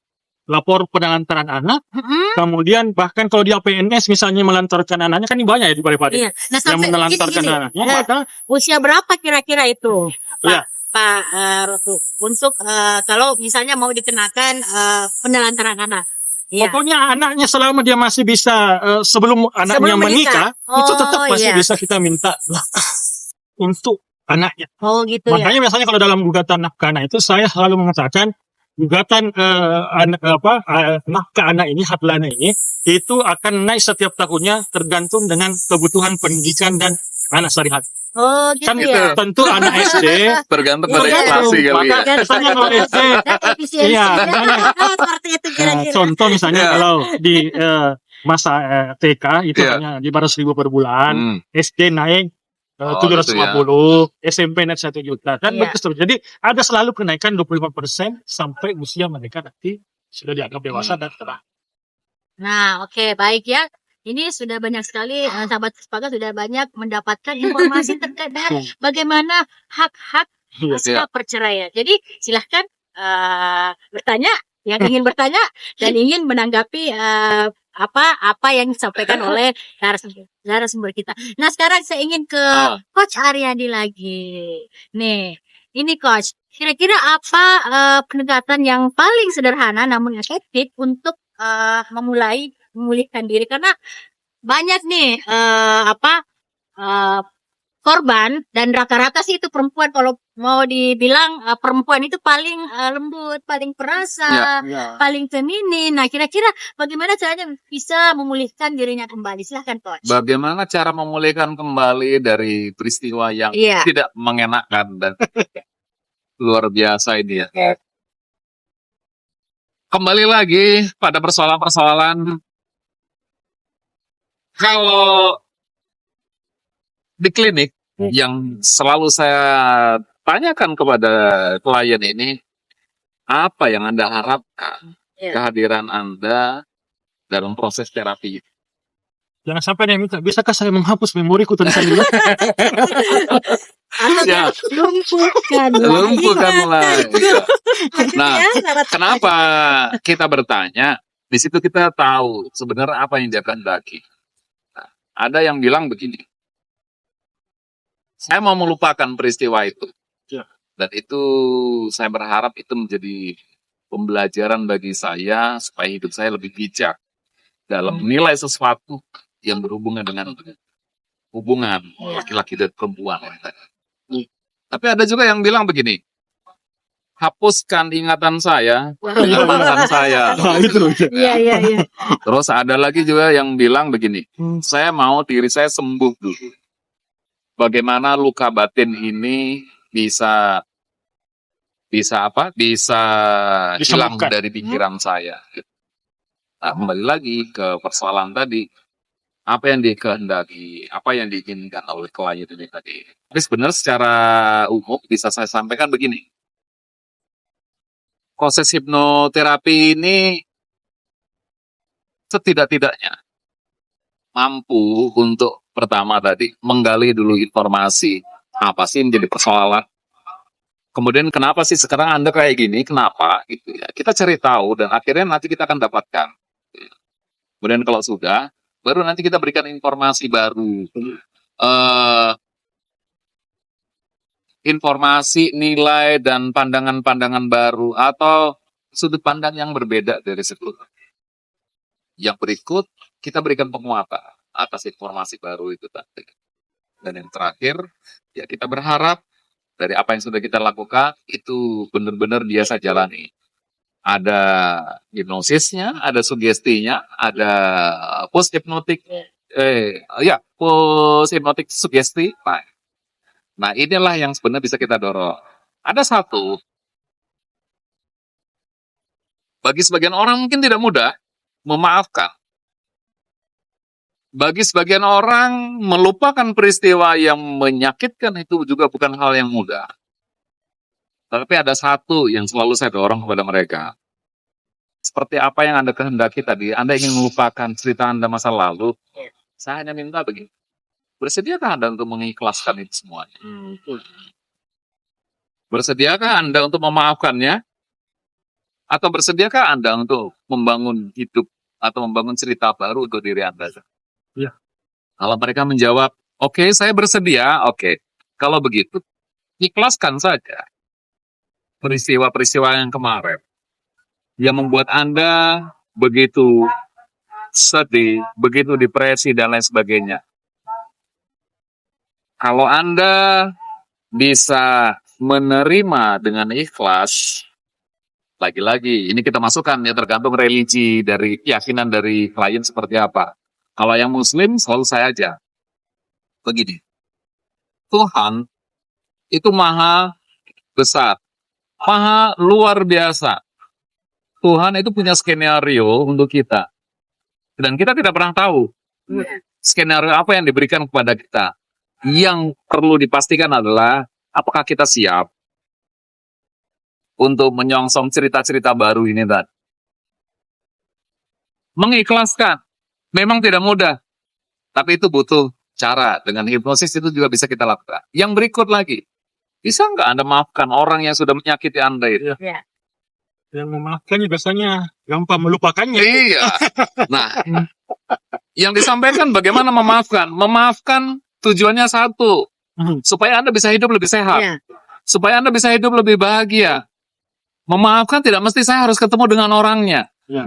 lapor penelantaran anak, Mm-mm. kemudian bahkan kalau dia PNS misalnya melantarkan anaknya, kan ini banyak ya di Parepare. Iya. Nah, Yang sampai menelantarkan gini. anaknya, Nah, maka usia berapa kira-kira itu, Iya. Pak Rosu, untuk kalau misalnya mau dikenakan penelantaran anak? Iya. pokoknya anaknya selama dia masih bisa sebelum anaknya Sebelum menikah. menikah, itu tetap Oh, masih iya. bisa kita minta nafkah untuk anaknya. Oh gitu ya. Makanya biasanya kalau dalam gugatan nafkah anak itu saya selalu mengatakan gugatan nafkah anak ini, hak anak ini itu akan naik setiap tahunnya tergantung dengan kebutuhan pendidikan dan anak sehari-hari. Oh gitu Kan ya. tentu anak SD Tergantung pada Tergantung. inflasi kali ya. maka misalnya kalau SD Dan efisiensi. Iya, makanya. Seperti itu kira-kira. contoh misalnya Iya. kalau di masa TK itu Iya. hanya di 100.000 per bulan, Hmm. SD naik Oh, 750, SMP naik 1 juta, dan Iya. begitu. Jadi ada selalu kenaikan 25% sampai usia mereka nanti sudah dianggap dewasa dan telah. Nah, oke, baik ya. Ini sudah banyak sekali sahabat sepakat sudah banyak mendapatkan informasi terkait dengan bagaimana hak-hak pasca perceraian. Jadi silahkan bertanya yang ingin bertanya dan ingin menanggapi apa yang disampaikan oleh narasumber kita. Nah, sekarang saya ingin ke Coach Aryadi lagi. Nih, ini Coach. Kira-kira apa pendekatan yang paling sederhana namun efektif untuk memulihkan diri? Karena banyak nih korban dan rata-rata sih itu perempuan. Kalau mau dibilang perempuan itu paling lembut, paling perasa, paling feminin. Nah, kira-kira bagaimana caranya bisa memulihkan dirinya kembali? Silahkan Coach. Bagaimana cara memulihkan kembali dari peristiwa yang Iya. tidak mengenakan dan luar biasa ini ya. kembali lagi pada persoalan-persoalan. Kalau di klinik, yang selalu saya tanyakan kepada klien ini, apa yang Anda harapkan kehadiran Anda dalam proses terapi? Jangan sampai dia minta, bisakah saya menghapus memoriku tulisannya? Ya, Lumpuhkanlah. lumpuhkanlah. Nah, Ya, syarat kenapa kita bertanya? Di situ kita tahu sebenarnya apa yang dia kehendaki. Nah, ada yang bilang begini, saya mau melupakan peristiwa itu. Ya. Dan itu saya berharap itu menjadi pembelajaran bagi saya supaya hidup saya lebih bijak dalam menilai sesuatu yang berhubungan dengan hubungan laki-laki dan perempuan. Tapi ada juga yang bilang begini, hapuskan ingatan saya dengan mantan saya. Nah, itu. Iya. Terus ada lagi juga yang bilang begini, saya mau diri saya sembuh dulu. Bagaimana luka batin ini bisa apa? Bisa hilang Disembuhkan. dari pikiran saya. Nah, kembali lagi ke persoalan tadi, apa yang dikehendaki, apa yang diinginkan oleh klien ini tadi. Tapi sebenarnya secara umum bisa saya sampaikan begini. Proses hipnoterapi ini setidak-tidaknya mampu untuk pertama tadi menggali dulu informasi apa sih yang jadi persoalan. Kemudian kenapa sih sekarang Anda kayak gini? Kenapa? Gitu ya. Kita cari tahu dan akhirnya nanti kita akan dapatkan. Kemudian kalau sudah, baru nanti kita berikan informasi baru. Informasi, nilai, dan pandangan-pandangan baru atau sudut pandang yang berbeda dari sebelumnya. Yang berikut, kita berikan penguatan atas informasi baru itu tadi. Dan yang terakhir, ya kita berharap dari apa yang sudah kita lakukan, itu benar-benar biasa jalani. Ada hipnosisnya, ada sugestinya, ada post-hypnotic, post-hypnotic sugesti. Nah, inilah yang sebenarnya bisa kita dorong. Ada satu, bagi sebagian orang mungkin tidak mudah memaafkan. Bagi sebagian orang, melupakan peristiwa yang menyakitkan itu juga bukan hal yang mudah. Tapi ada satu yang selalu saya dorong kepada mereka. Seperti apa yang Anda kehendaki tadi, Anda ingin melupakan cerita Anda masa lalu, saya hanya minta begini. Bersediakah Anda untuk mengikhlaskan itu semuanya? Bersediakah Anda untuk memaafkannya? Atau bersediakah Anda untuk membangun hidup atau membangun cerita baru untuk diri Anda? Ya. Kalau mereka menjawab, oke, saya bersedia, oke. Kalau begitu, ikhlaskan saja peristiwa-peristiwa yang kemarin yang membuat Anda begitu sedih, begitu depresi, dan lain sebagainya. Kalau Anda bisa menerima dengan ikhlas, lagi-lagi, ini kita masukkan ya tergantung religi dari keyakinan dari klien seperti apa. Kalau yang Muslim, selalu saya aja. Begini, Tuhan itu maha besar, maha luar biasa. Tuhan itu punya skenario untuk kita. Dan kita tidak pernah tahu skenario apa yang diberikan kepada kita. Yang perlu dipastikan adalah apakah kita siap untuk menyongsong cerita-cerita baru ini tadi. Mengikhlaskan memang tidak mudah, tapi itu butuh cara. Dengan hipnosis itu juga bisa kita lakukan. Yang berikut lagi, bisa nggak Anda maafkan orang yang sudah menyakiti Anda itu? Ya. Yang memaafkannya biasanya gampang melupakannya. Iya. Nah, yang disampaikan bagaimana memaafkan? Memaafkan tujuannya satu, supaya Anda bisa hidup lebih sehat. Ya. Supaya Anda bisa hidup lebih bahagia. Memaafkan tidak mesti saya harus ketemu dengan orangnya. Ya.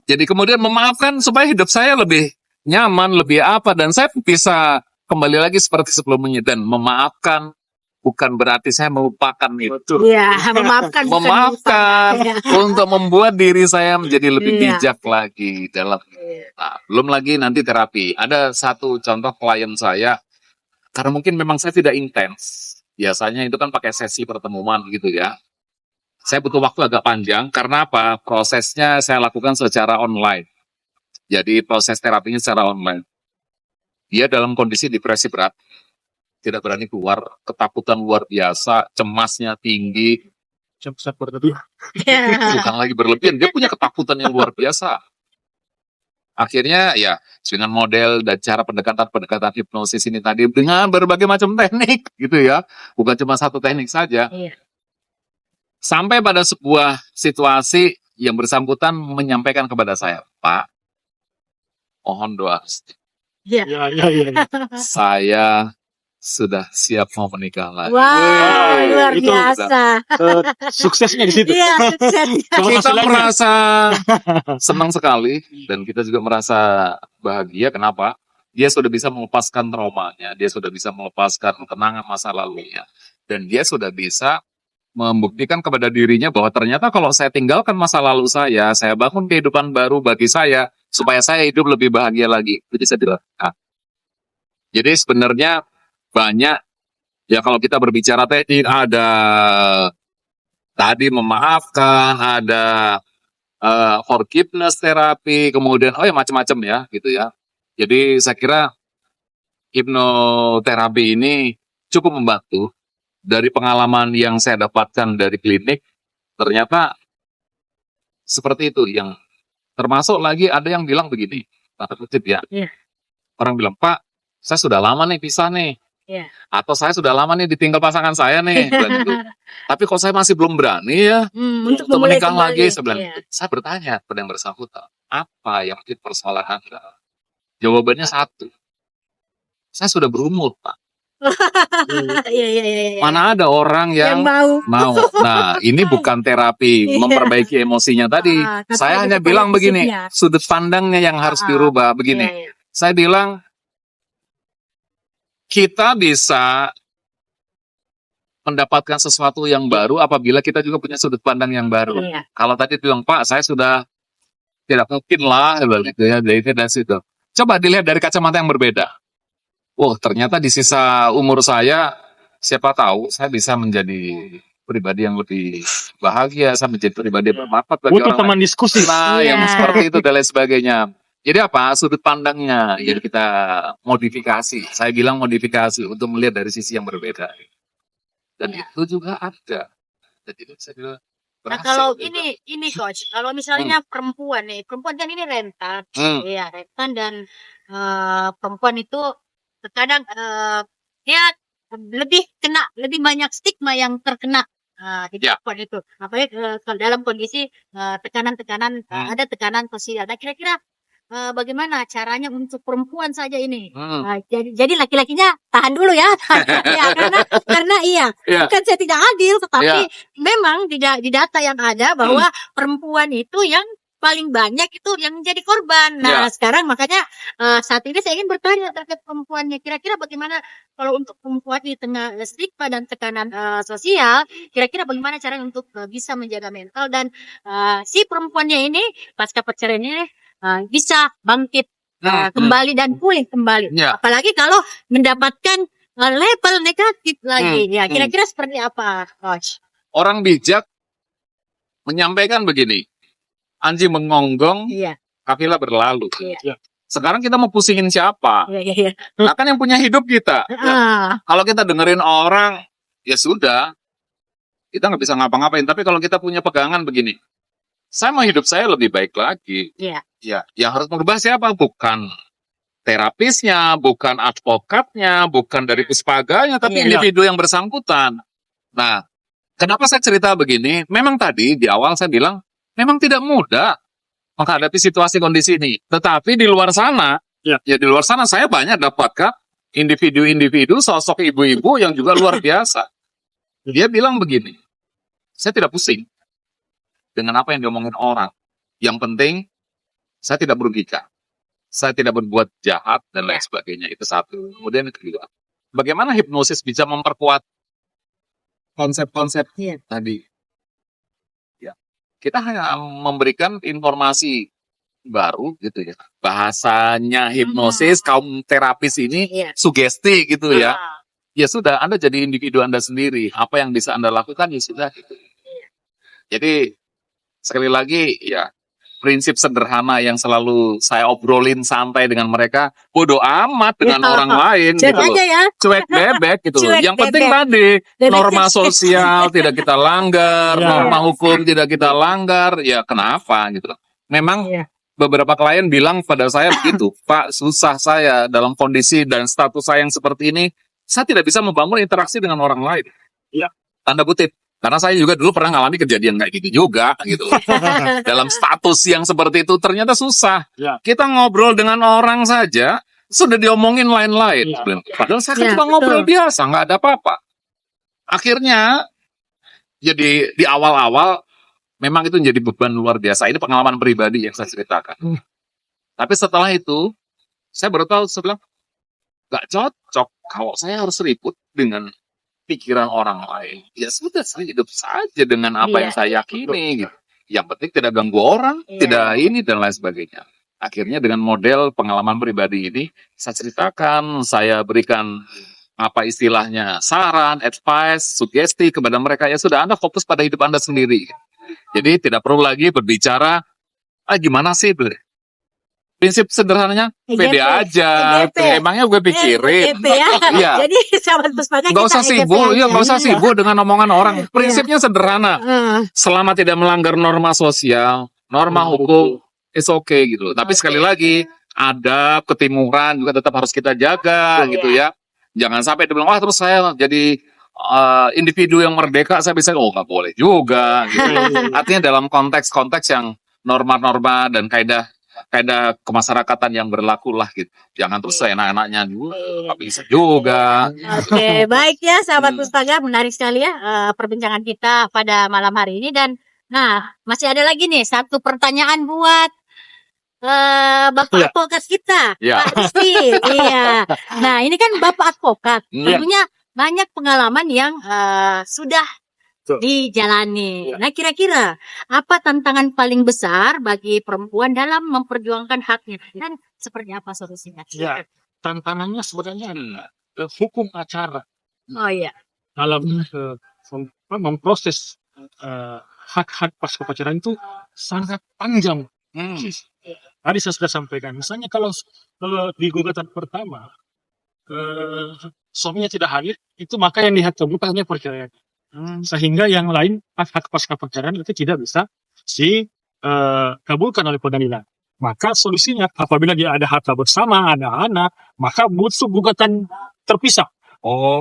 Jadi kemudian memaafkan supaya hidup saya lebih nyaman, lebih apa. Dan saya bisa kembali lagi seperti sebelumnya. Dan memaafkan bukan berarti saya melupakan itu. Iya, memaafkan. bukan Memaafkan melupakan. untuk membuat diri saya menjadi lebih Iya. bijak lagi dalam. Nah, belum lagi nanti terapi. Ada satu contoh klien saya, karena mungkin memang saya tidak intens. Biasanya itu kan pakai sesi pertemuan gitu ya. Saya butuh waktu agak panjang, karena apa? Prosesnya saya lakukan secara online. Jadi proses terapinya secara online. Dia dalam kondisi depresi berat, tidak berani keluar, ketakutan luar biasa, cemasnya tinggi, Seperti itu. bukan lagi berlebihan, dia punya ketakutan yang luar biasa. Akhirnya ya dengan model dan cara pendekatan hipnosis ini tadi dengan berbagai macam teknik gitu ya, bukan cuma satu teknik saja. Iya. Sampai pada sebuah situasi yang bersangkutan menyampaikan kepada saya, Pak, mohon doa. Iya. Ya. Saya sudah siap mau menikah lagi. Wow, luar itu biasa. Suksesnya di situ. Iya, sukses. Kalau Kita hasilnya- merasa senang sekali dan kita juga merasa bahagia. Kenapa? Dia sudah bisa melepaskan traumanya, dia sudah bisa melepaskan kenangan masa lalunya, dan dia sudah bisa membuktikan kepada dirinya bahwa ternyata kalau saya tinggalkan masa lalu saya bangun kehidupan baru bagi saya supaya saya hidup lebih bahagia lagi. Itu bisa dilakukan. Jadi sebenarnya banyak ya, kalau kita berbicara teknik, ada tadi memaafkan, ada forgiveness terapi, kemudian ya macam-macam ya gitu ya. Jadi saya kira hipnoterapi ini cukup membantu. Dari pengalaman yang saya dapatkan dari klinik, ternyata seperti itu. Yang termasuk lagi ada yang bilang begini, tanda kutip ya. Iya. Orang bilang, Pak, saya sudah lama nih pisah nih. Iya. Atau saya sudah lama nih ditinggal pasangan saya nih. Bilang gitu. Tapi kok saya masih belum berani ya untuk memulai menikah kembali. lagi. Saya bilang, Iya. saya bertanya pada yang bersangkutan, apa yang menjadi persoalan Anda? Jawabannya satu, saya sudah berumur, Pak. Iya. Mana ada orang Yang yang mau. mau. Nah, ini bukan terapi Iya. memperbaiki emosinya tadi. Tapi Saya lebih hanya kepada bilang begini, fisiknya. sudut pandangnya yang harus Ah. dirubah begini. Iya. Saya bilang, kita bisa mendapatkan sesuatu yang baru apabila kita juga punya sudut pandang yang baru. Iya. Kalau tadi bilang, Pak, saya sudah tidak mungkin lah, gitu ya, dari situ. Coba dilihat dari kacamata yang berbeda. Oh, ternyata di sisa umur saya, siapa tahu saya bisa menjadi pribadi yang lebih bahagia, saya menjadi pribadi yang bermanfaat bagi Butuh orang lain. teman diskusi. Nah, Iya. yang seperti itu dan lain sebagainya. Jadi apa? Sudut pandangnya yang kita modifikasi. Saya bilang modifikasi untuk melihat dari sisi yang berbeda. Dan Iya. itu juga ada. Jadi itu saya bilang Nah, berhasil kalau juga. ini coach, kalau misalnya perempuan kan ini rentan. Hmm. Iya, rentan dan perempuan itu terkadang dia lebih banyak stigma yang terkena di Ya. perempuan itu. Apalagi kalau dalam kondisi tekanan-tekanan ada tekanan sosial. Nah, kira-kira bagaimana caranya untuk perempuan saja ini? Nah, jadi laki-lakinya tahan dulu ya. Ya, karena Iya. bukan saya tidak adil, tetapi Iya. memang di data yang ada bahwa perempuan itu yang paling banyak itu yang jadi korban. Nah, sekarang makanya saat ini saya ingin bertanya terkait perempuannya. Kira-kira bagaimana kalau untuk perempuan di tengah stigma dan tekanan sosial, kira-kira bagaimana cara untuk bisa menjaga mental dan si perempuannya ini pasca perceraian ini bisa bangkit kembali dan pulih kembali. Ya. Apalagi kalau mendapatkan label negatif lagi. Ya, kira-kira seperti apa, coach? Orang bijak menyampaikan begini, anjing mengonggong, Iya. kafilah berlalu. Iya. Sekarang kita mau pusingin siapa? Iya. Nah, kan yang punya hidup kita. Kalau kita dengerin orang, ya sudah, kita nggak bisa ngapa-ngapain. Tapi kalau kita punya pegangan begini, saya mau hidup saya lebih baik lagi. Iya. Ya, yang harus merubah siapa? Bukan terapisnya, bukan advokatnya, bukan dari puspaganya, tapi Iya. individu yang bersangkutan. Nah, kenapa saya cerita begini? Memang tadi di awal saya bilang, memang tidak mudah menghadapi situasi kondisi ini. Tetapi di luar sana, ya di luar sana saya banyak dapatkan individu-individu, sosok ibu-ibu yang juga luar biasa. Dia bilang begini, saya tidak pusing dengan apa yang diomongin orang. Yang penting, saya tidak merugikan. Saya tidak berbuat jahat dan lain sebagainya. Itu satu. Kemudian yang kedua, bagaimana hipnosis bisa memperkuat konsep-konsep tadi. Ya, kita hanya memberikan informasi baru gitu ya. Bahasanya hipnosis, kaum terapis ini sugesti gitu ya. Ya sudah, Anda jadi individu Anda sendiri. Apa yang bisa Anda lakukan ya sudah gitu. Jadi sekali lagi ya prinsip sederhana yang selalu saya obrolin santai dengan mereka, bodoh amat dengan Ya. orang lain Cuek gitu loh. aja ya. Cuek bebek gitu loh. Cuek Yang penting bebek. tadi Bebek norma cuek. sosial tidak kita langgar, Ya. norma hukum tidak kita langgar, ya kenapa gitu loh. Memang Iya. beberapa klien bilang pada saya begitu, Pak, susah saya dalam kondisi dan status saya yang seperti ini, saya tidak bisa membangun interaksi dengan orang lain. Iya. Tanda kutip. Karena saya juga dulu pernah ngalami kejadian kayak gitu juga gitu. Dalam status yang seperti itu ternyata susah. Ya. Kita ngobrol dengan orang saja sudah diomongin lain-lain. Ya. Padahal saya kan Ya, cuma betul. ngobrol biasa, nggak ada apa-apa. Akhirnya jadi di awal-awal memang itu menjadi beban luar biasa. Ini pengalaman pribadi yang saya ceritakan. Tapi setelah itu saya baru tahu, saya bilang nggak cocok kalau saya harus ribut dengan pikiran orang lain. Ya sudah, saya hidup saja dengan apa Iya. yang saya yakini. Gitu. Yang penting tidak ganggu orang, Iya. tidak ini dan lain sebagainya. Akhirnya dengan model pengalaman pribadi ini, saya ceritakan, saya berikan apa istilahnya, saran, advice, sugesti kepada mereka. Ya sudah, Anda fokus pada hidup Anda sendiri. Jadi tidak perlu lagi berbicara, gimana sih? Prinsip sederhananya, pede EGP. aja. EGP. Emangnya gue pikirin. EGP ya. Iya. Jadi sahabat Puspaga Nggak usah kita EGP sibuk, aja. ya nggak usah Iya. sibuk dengan omongan orang. Prinsipnya sederhana. Selama tidak melanggar norma sosial, norma hukum, it's okay gitu. Tapi sekali lagi, adab, ketimuran juga tetap harus kita jaga gitu ya. Jangan sampai dia bilang, wah terus saya jadi individu yang merdeka, saya bisa, nggak boleh juga. Gitu. Artinya dalam konteks-konteks yang norma-norma dan kaidah kemasyarakatan yang berlaku lah gitu. Jangan terus seenak-enaknya juga, nggak bisa juga. Oke, baik ya sahabat Puspaga, menarik sekali ya perbincangan kita pada malam hari ini. Dan nah, masih ada lagi nih satu pertanyaan buat Bapak Iya. advokat kita, Iya. Pak Rizky. Iya. Nah, ini kan Bapak advokat, Iya. tentunya banyak pengalaman yang sudah Betul. dijalani. Iya. Nah, kira-kira apa tantangan paling besar bagi perempuan dalam memperjuangkan haknya dan seperti apa solusinya? Ya, tantangannya sebenarnya adalah hukum acara Oh iya. dalam memproses hak-hak pasca pacaran itu sangat panjang. Tadi saya sudah sampaikan, misalnya kalau di gugatan pertama suaminya tidak hadir, itu maka yang dihakimi hanya perceraian. Sehingga yang lain hak-hak pasca pacaran itu tidak bisa dikabulkan oleh pengadilan. Maka solusinya apabila dia ada harta bersama, ada anak, maka butuh gugatan terpisah.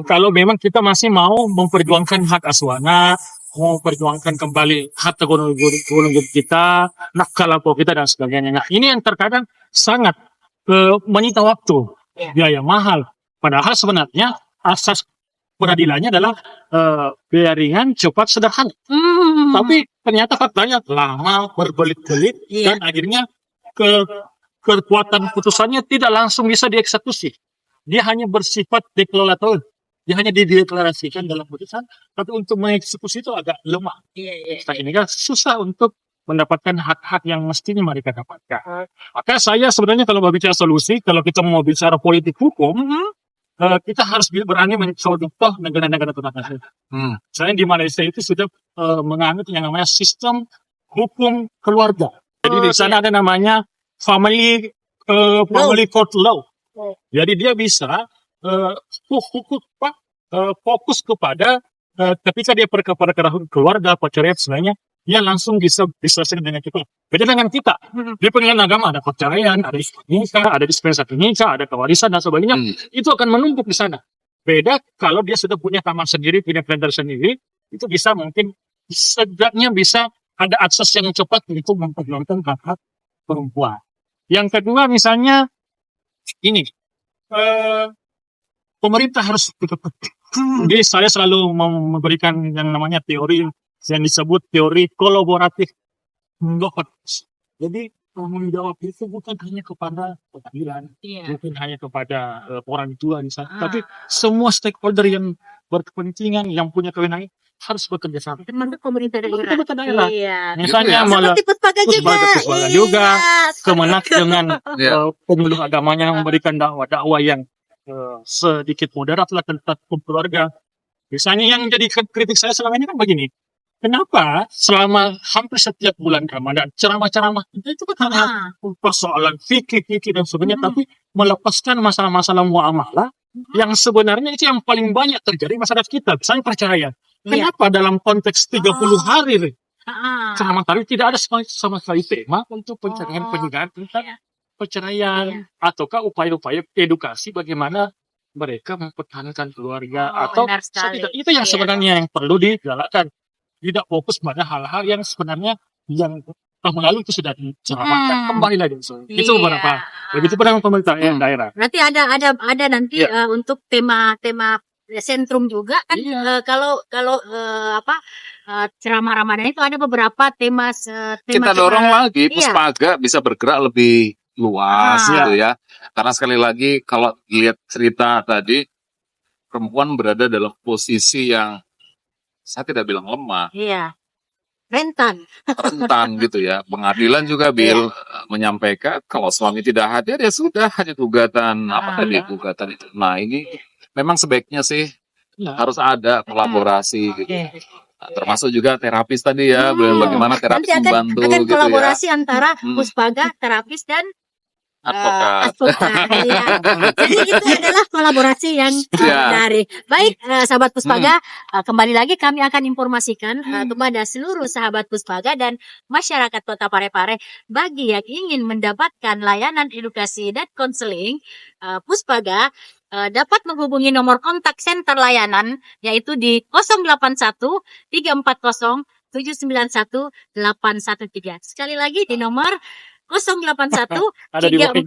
Kalau memang kita masih mau memperjuangkan hak asuh anak, mau memperjuangkan kembali harta golongan kita, nafkah lampau kita dan sebagainya. Nah, ini yang terkadang sangat menyita waktu, biaya mahal. Padahal sebenarnya asas peradilannya adalah biaya ringan, cepat, sederhana. Tapi ternyata faktanya lama, berbelit-belit, Iya. dan akhirnya kekuatan putusannya tidak langsung bisa dieksekusi. Dia hanya bersifat deklarator. Dia hanya dideklarasikan dalam putusan, tapi untuk mengeksekusi itu agak lemah. Sehingga susah untuk mendapatkan hak-hak yang mestinya mereka dapatkan. Maka saya sebenarnya kalau berbicara solusi, kalau kita mau bicara politik hukum, kita harus berani mencontoh negara-negara tetangga. Misalnya di Malaysia itu sudah menganut yang namanya sistem hukum keluarga. Jadi di sana ada namanya family court law. Jadi dia bisa fokus kepada ketika dia perkara keluarga, perceraian sebenarnya dia langsung bisa diselesaikan dengan cepat. Beda dengan kita. Di pengadilan agama ada perceraian, ada nikah, ada dispensasi nikah, ada kewarisan dan sebagainya. Itu akan menumpuk di sana. Beda kalau dia sudah punya kamar sendiri, punya planter sendiri, itu bisa mungkin setidaknya bisa ada akses yang cepat untuk memperjuangkan hak-hak perempuan. Yang kedua misalnya ini, pemerintah harus jadi saya selalu memberikan yang namanya teori yang disebut teori kolaboratif governance. Jadi tanggung jawab itu bukan hanya kepada pengadilan, bukan hanya kepada orang tua di sana, tapi semua stakeholder yang berkepentingan, yang punya kewenangan harus bekerja sama. Termasuk pemerintah daerah. Pemerintah daerah. Iya. Misalnya Seperti Puspaga juga. Puspaga juga. Kemenak dengan Iya. penyuluh agamanya memberikan dakwah yang sedikit moderat lah tentang hukum keluarga. Misalnya yang jadi kritik saya selama ini kan begini. kenapa selama hampir setiap bulan Ramadan ceramah-ceramah itu kan hanya persoalan fikih dan sebagainya, tapi melepaskan masalah-masalah muamalah yang sebenarnya itu yang paling banyak terjadi di masyarakat kita. Saya percaya. Kenapa dalam konteks 30 hari ceramah tadi tidak ada sama sekali tema untuk pencegahan tentang perceraian ataukah upaya-upaya edukasi bagaimana mereka mempertahankan keluarga atau benar sekali. itu yang sebenarnya yang perlu digalakkan. Tidak fokus pada hal-hal yang sebenarnya yang tahun lalu itu sudah diceramahkan kembali lagi. Itu beberapa. Begitu pada pemerintah daerah. Berarti ada nanti untuk tema-tema sentrum juga kan. Kalau ceramah Ramadan itu ada beberapa tema. Kita dorong lagi Puspaga bisa bergerak lebih luas gitu ya. Karena sekali lagi kalau lihat cerita tadi, perempuan berada dalam posisi yang saya tidak bilang lemah. Iya. Rentan gitu ya. Pengadilan juga menyampaikan kalau suami tidak hadir ya sudah, hanya gugatan gugatan itu. Nah, ini memang sebaiknya sih harus ada kolaborasi gitu. Nah, termasuk juga terapis tadi ya, bagaimana terapis nanti membantu akan gitu kolaborasi ya. antara Puspaga, terapis dan advokat. Ya. Jadi itu adalah kolaborasi yang menarik. Baik, sahabat Puspaga, kembali lagi kami akan informasikan kepada seluruh sahabat Puspaga dan masyarakat Kota Parepare, bagi yang ingin mendapatkan layanan edukasi dan konseling, Puspaga dapat menghubungi nomor kontak center layanan yaitu di 081 340 791 813. Sekali lagi di nomor 081 340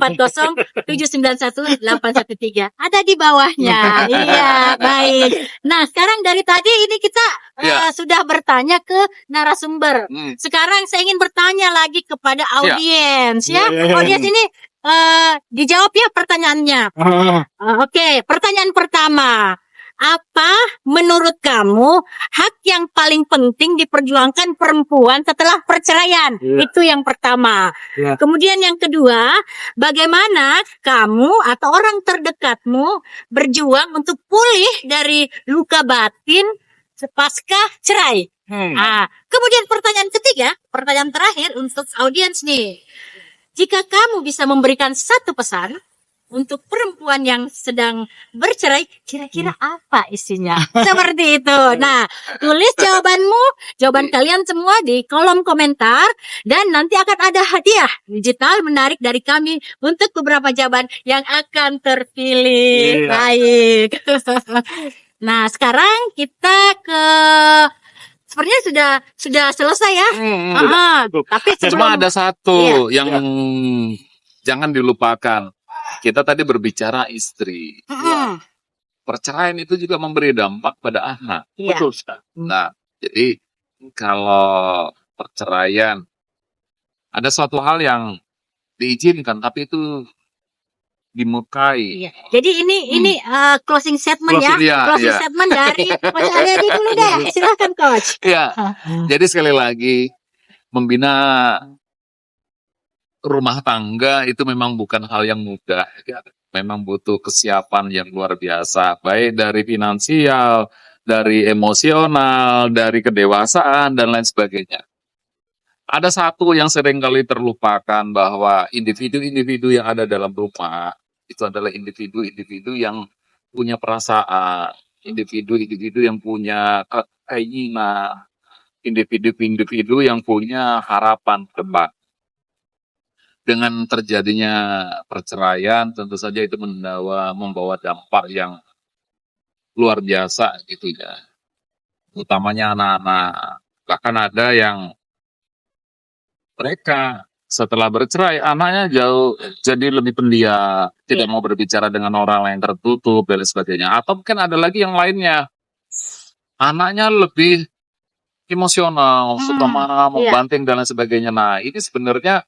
791 813. Ada di bawahnya. Iya, baik. Nah, sekarang dari tadi ini kita sudah bertanya ke narasumber. Sekarang saya ingin bertanya lagi kepada audiens Audiens ini dijawab ya pertanyaannya. Oke, pertanyaan pertama. Apa menurut kamu hak yang paling penting diperjuangkan perempuan setelah perceraian? Itu yang pertama. Kemudian yang kedua, bagaimana kamu atau orang terdekatmu berjuang untuk pulih dari luka batin pasca cerai? Kemudian pertanyaan ketiga, pertanyaan terakhir untuk audiens nih. Jika kamu bisa memberikan satu pesan untuk perempuan yang sedang bercerai, kira-kira apa isinya? Seperti itu. Nah, tulis jawaban kalian semua di kolom komentar, dan nanti akan ada hadiah digital menarik dari kami untuk beberapa jawaban yang akan terpilih. Baik. Nah, sekarang kita sepertinya sudah selesai ya. Tapi cuma ada satu yang jangan dilupakan. Kita tadi berbicara istri. Perceraian itu juga memberi dampak pada anak. Betul. Nah, jadi kalau perceraian ada suatu hal yang diizinkan tapi itu dimurkai. Jadi ini closing statement closing statement dari Coach Aryadi dulu deh. Silakan Coach. Jadi sekali lagi membina rumah tangga itu memang bukan hal yang mudah. Memang butuh kesiapan yang luar biasa, baik dari finansial, dari emosional, dari kedewasaan dan lain sebagainya. Ada satu yang seringkali terlupakan, bahwa individu-individu yang ada dalam rumah itu adalah individu-individu yang punya perasaan, individu-individu yang punya keinginan, individu-individu yang punya harapan ke depan. Dengan terjadinya perceraian, tentu saja itu membawa dampak yang luar biasa gitu ya. Utamanya anak-anak. Bahkan ada yang mereka setelah bercerai, anaknya jadi lebih pendiam, tidak mau berbicara dengan orang lain, tertutup dan sebagainya. Atau mungkin ada lagi yang lainnya, anaknya lebih emosional, suka marah, membanting dan lain sebagainya. Nah, ini sebenarnya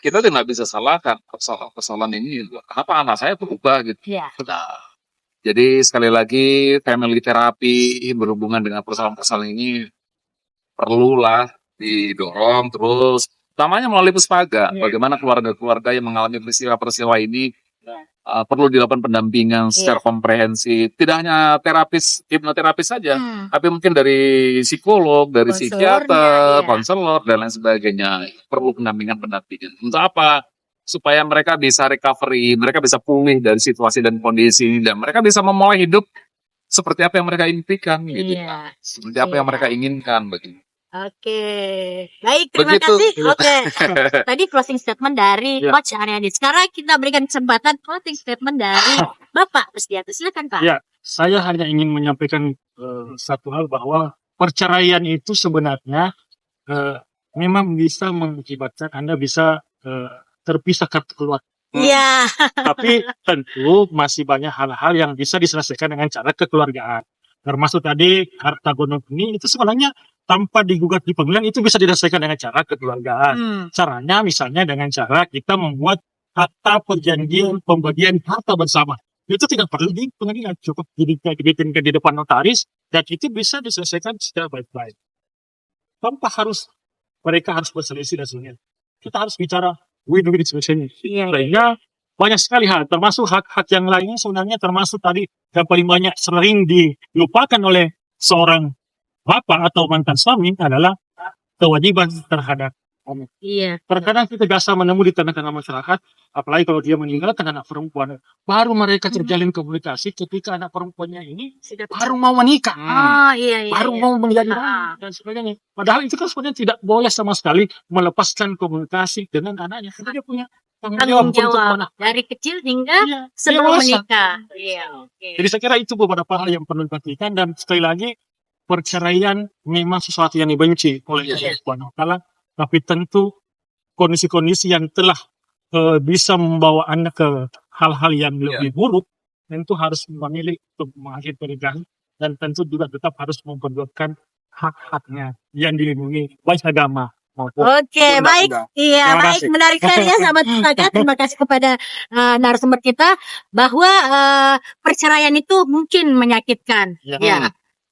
kita tidak bisa salahkan kesalahan ini. Kenapa anak saya berubah gitu? Nah, jadi sekali lagi family therapy berhubungan dengan persoalan-persoalan ini perlulah didorong terus. Utamanya melalui Puspaga. Bagaimana keluarga-keluarga yang mengalami peristiwa-peristiwa ini perlu dilakukan pendampingan secara komprehensif. Tidak hanya terapis, hipnoterapis saja, tapi mungkin dari psikolog, dari Konselornya, psikiater, iya. konselor dan lain sebagainya. Perlu pendampingan. Untuk apa? Supaya mereka bisa recovery, mereka bisa pulih dari situasi dan kondisi ini, dan mereka bisa memulai hidup seperti apa yang mereka impikan, gitu. Iya. Seperti apa yang mereka inginkan, begitu. Oke, baik, terima Begitu. kasih. Oke, tadi closing statement dari Ya. Coach Aryadi. Sekarang kita berikan kesempatan closing statement dari Bapak Rusdianto. Silakan Pak. Ya, saya hanya ingin menyampaikan satu hal bahwa perceraian itu sebenarnya memang bisa mengakibatkan Anda bisa terpisah kartu keluarga. Iya. Tapi tentu masih banyak hal-hal yang bisa diselesaikan dengan cara kekeluargaan. Termasuk tadi harta gono ini itu sebenarnya tanpa digugat di pengadilan itu bisa diselesaikan dengan cara kekeluargaan. Caranya misalnya dengan cara kita membuat akta perjanjian pembagian harta bersama. Itu tidak perlu di pengadilan, cukup dibikinkan di depan notaris dan itu bisa diselesaikan secara baik-baik. Tanpa harus mereka harus berselisih dan sebagainya. Kita harus bicara win-win solution. Iya. Sehingga banyak sekali hal, termasuk hak-hak yang lainnya sebenarnya termasuk tadi yang paling banyak sering dilupakan oleh seorang bapak atau mantan suami adalah kewajiban terhadap anak. Iya. Terkadang kita biasa menemui di tengah-tengah masyarakat, apalagi kalau dia meninggalkan anak perempuan, baru mereka terjalin komunikasi ketika anak perempuannya ini Sudah. baru mau menikah, Oh, iya. baru mau menjadi orang dan sebagainya. Padahal itu kan sebenarnya tidak boleh sama sekali melepaskan komunikasi dengan anaknya. Karena dia punya tanggung jawab Tanggung untuk jawab anak. dari kecil hingga Iya, sebelum dewasa. menikah. Iya. Oke. Jadi saya kira itu beberapa hal yang perlu diperhatikan dan sekali lagi perceraian memang sesuatu yang dibenci oleh Allah Subhanahu wa Ta'ala, tapi tentu kondisi-kondisi yang telah bisa membawa Anda ke hal-hal yang lebih buruk tentu harus memilih untuk mengakhiri pernikahan dan tentu juga tetap harus memperjuangkan hak-haknya yang dilindungi baik agama maupun Oke, baik. undang-undang. Iya, Terima baik. kasih. Menarik sekali ya, sahabat pustaka. Terima kasih kepada narasumber kita bahwa perceraian itu mungkin menyakitkan. Ya. Ya.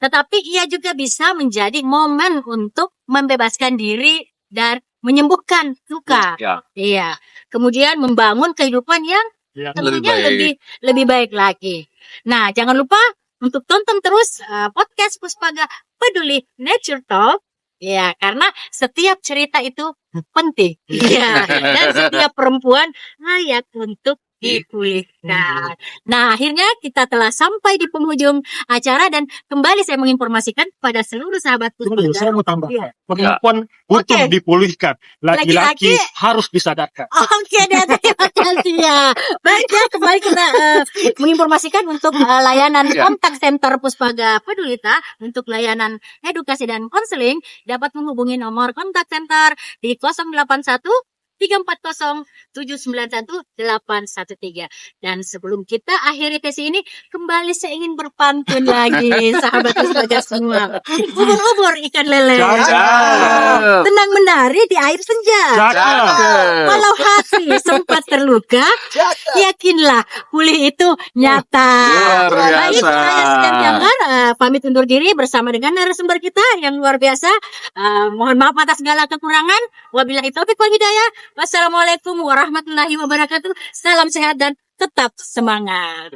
Tetapi ia juga bisa menjadi momen untuk membebaskan diri dan menyembuhkan luka. Ya. Iya. Kemudian membangun kehidupan yang Ya. tentunya Lebih lebih baik lagi. Nah, jangan lupa untuk tonton terus podcast Puspaga Peduli Nature Talk. Ya, karena setiap cerita itu penting. Iya, dan setiap perempuan layak untuk dipulihkan. Nah, akhirnya kita telah sampai di penghujung acara dan kembali saya menginformasikan kepada seluruh sahabat Tunggu dulu, saya Puspaga. mau tambah. Iya. Perempuan butuh Oke. dipulihkan. Laki-laki Laki-laki harus disadarkan. Oke deh, terima kasih ya. Baik ya, kembali kita menginformasikan untuk layanan Ya. kontak center Puspaga Pedulita untuk layanan edukasi dan konseling dapat menghubungi nomor kontak center di 081 340 791 813. Dan sebelum kita akhiri sesi ini, kembali saya ingin berpantun lagi, sahabat Puspaga semua. Ubur-ubur ikan lele. Cakep. Tenang menari di air senja. Cakep. Walau hati sempat terluka, yakinlah pulih itu nyata. Luar Baik, biasa. saya Segan Jambar, pamit undur diri bersama dengan narasumber kita yang luar biasa. Mohon maaf atas segala kekurangan. Wabillahi taufiq wal hidayah. Wassalamualaikum warahmatullahi wabarakatuh. Salam sehat dan tetap semangat.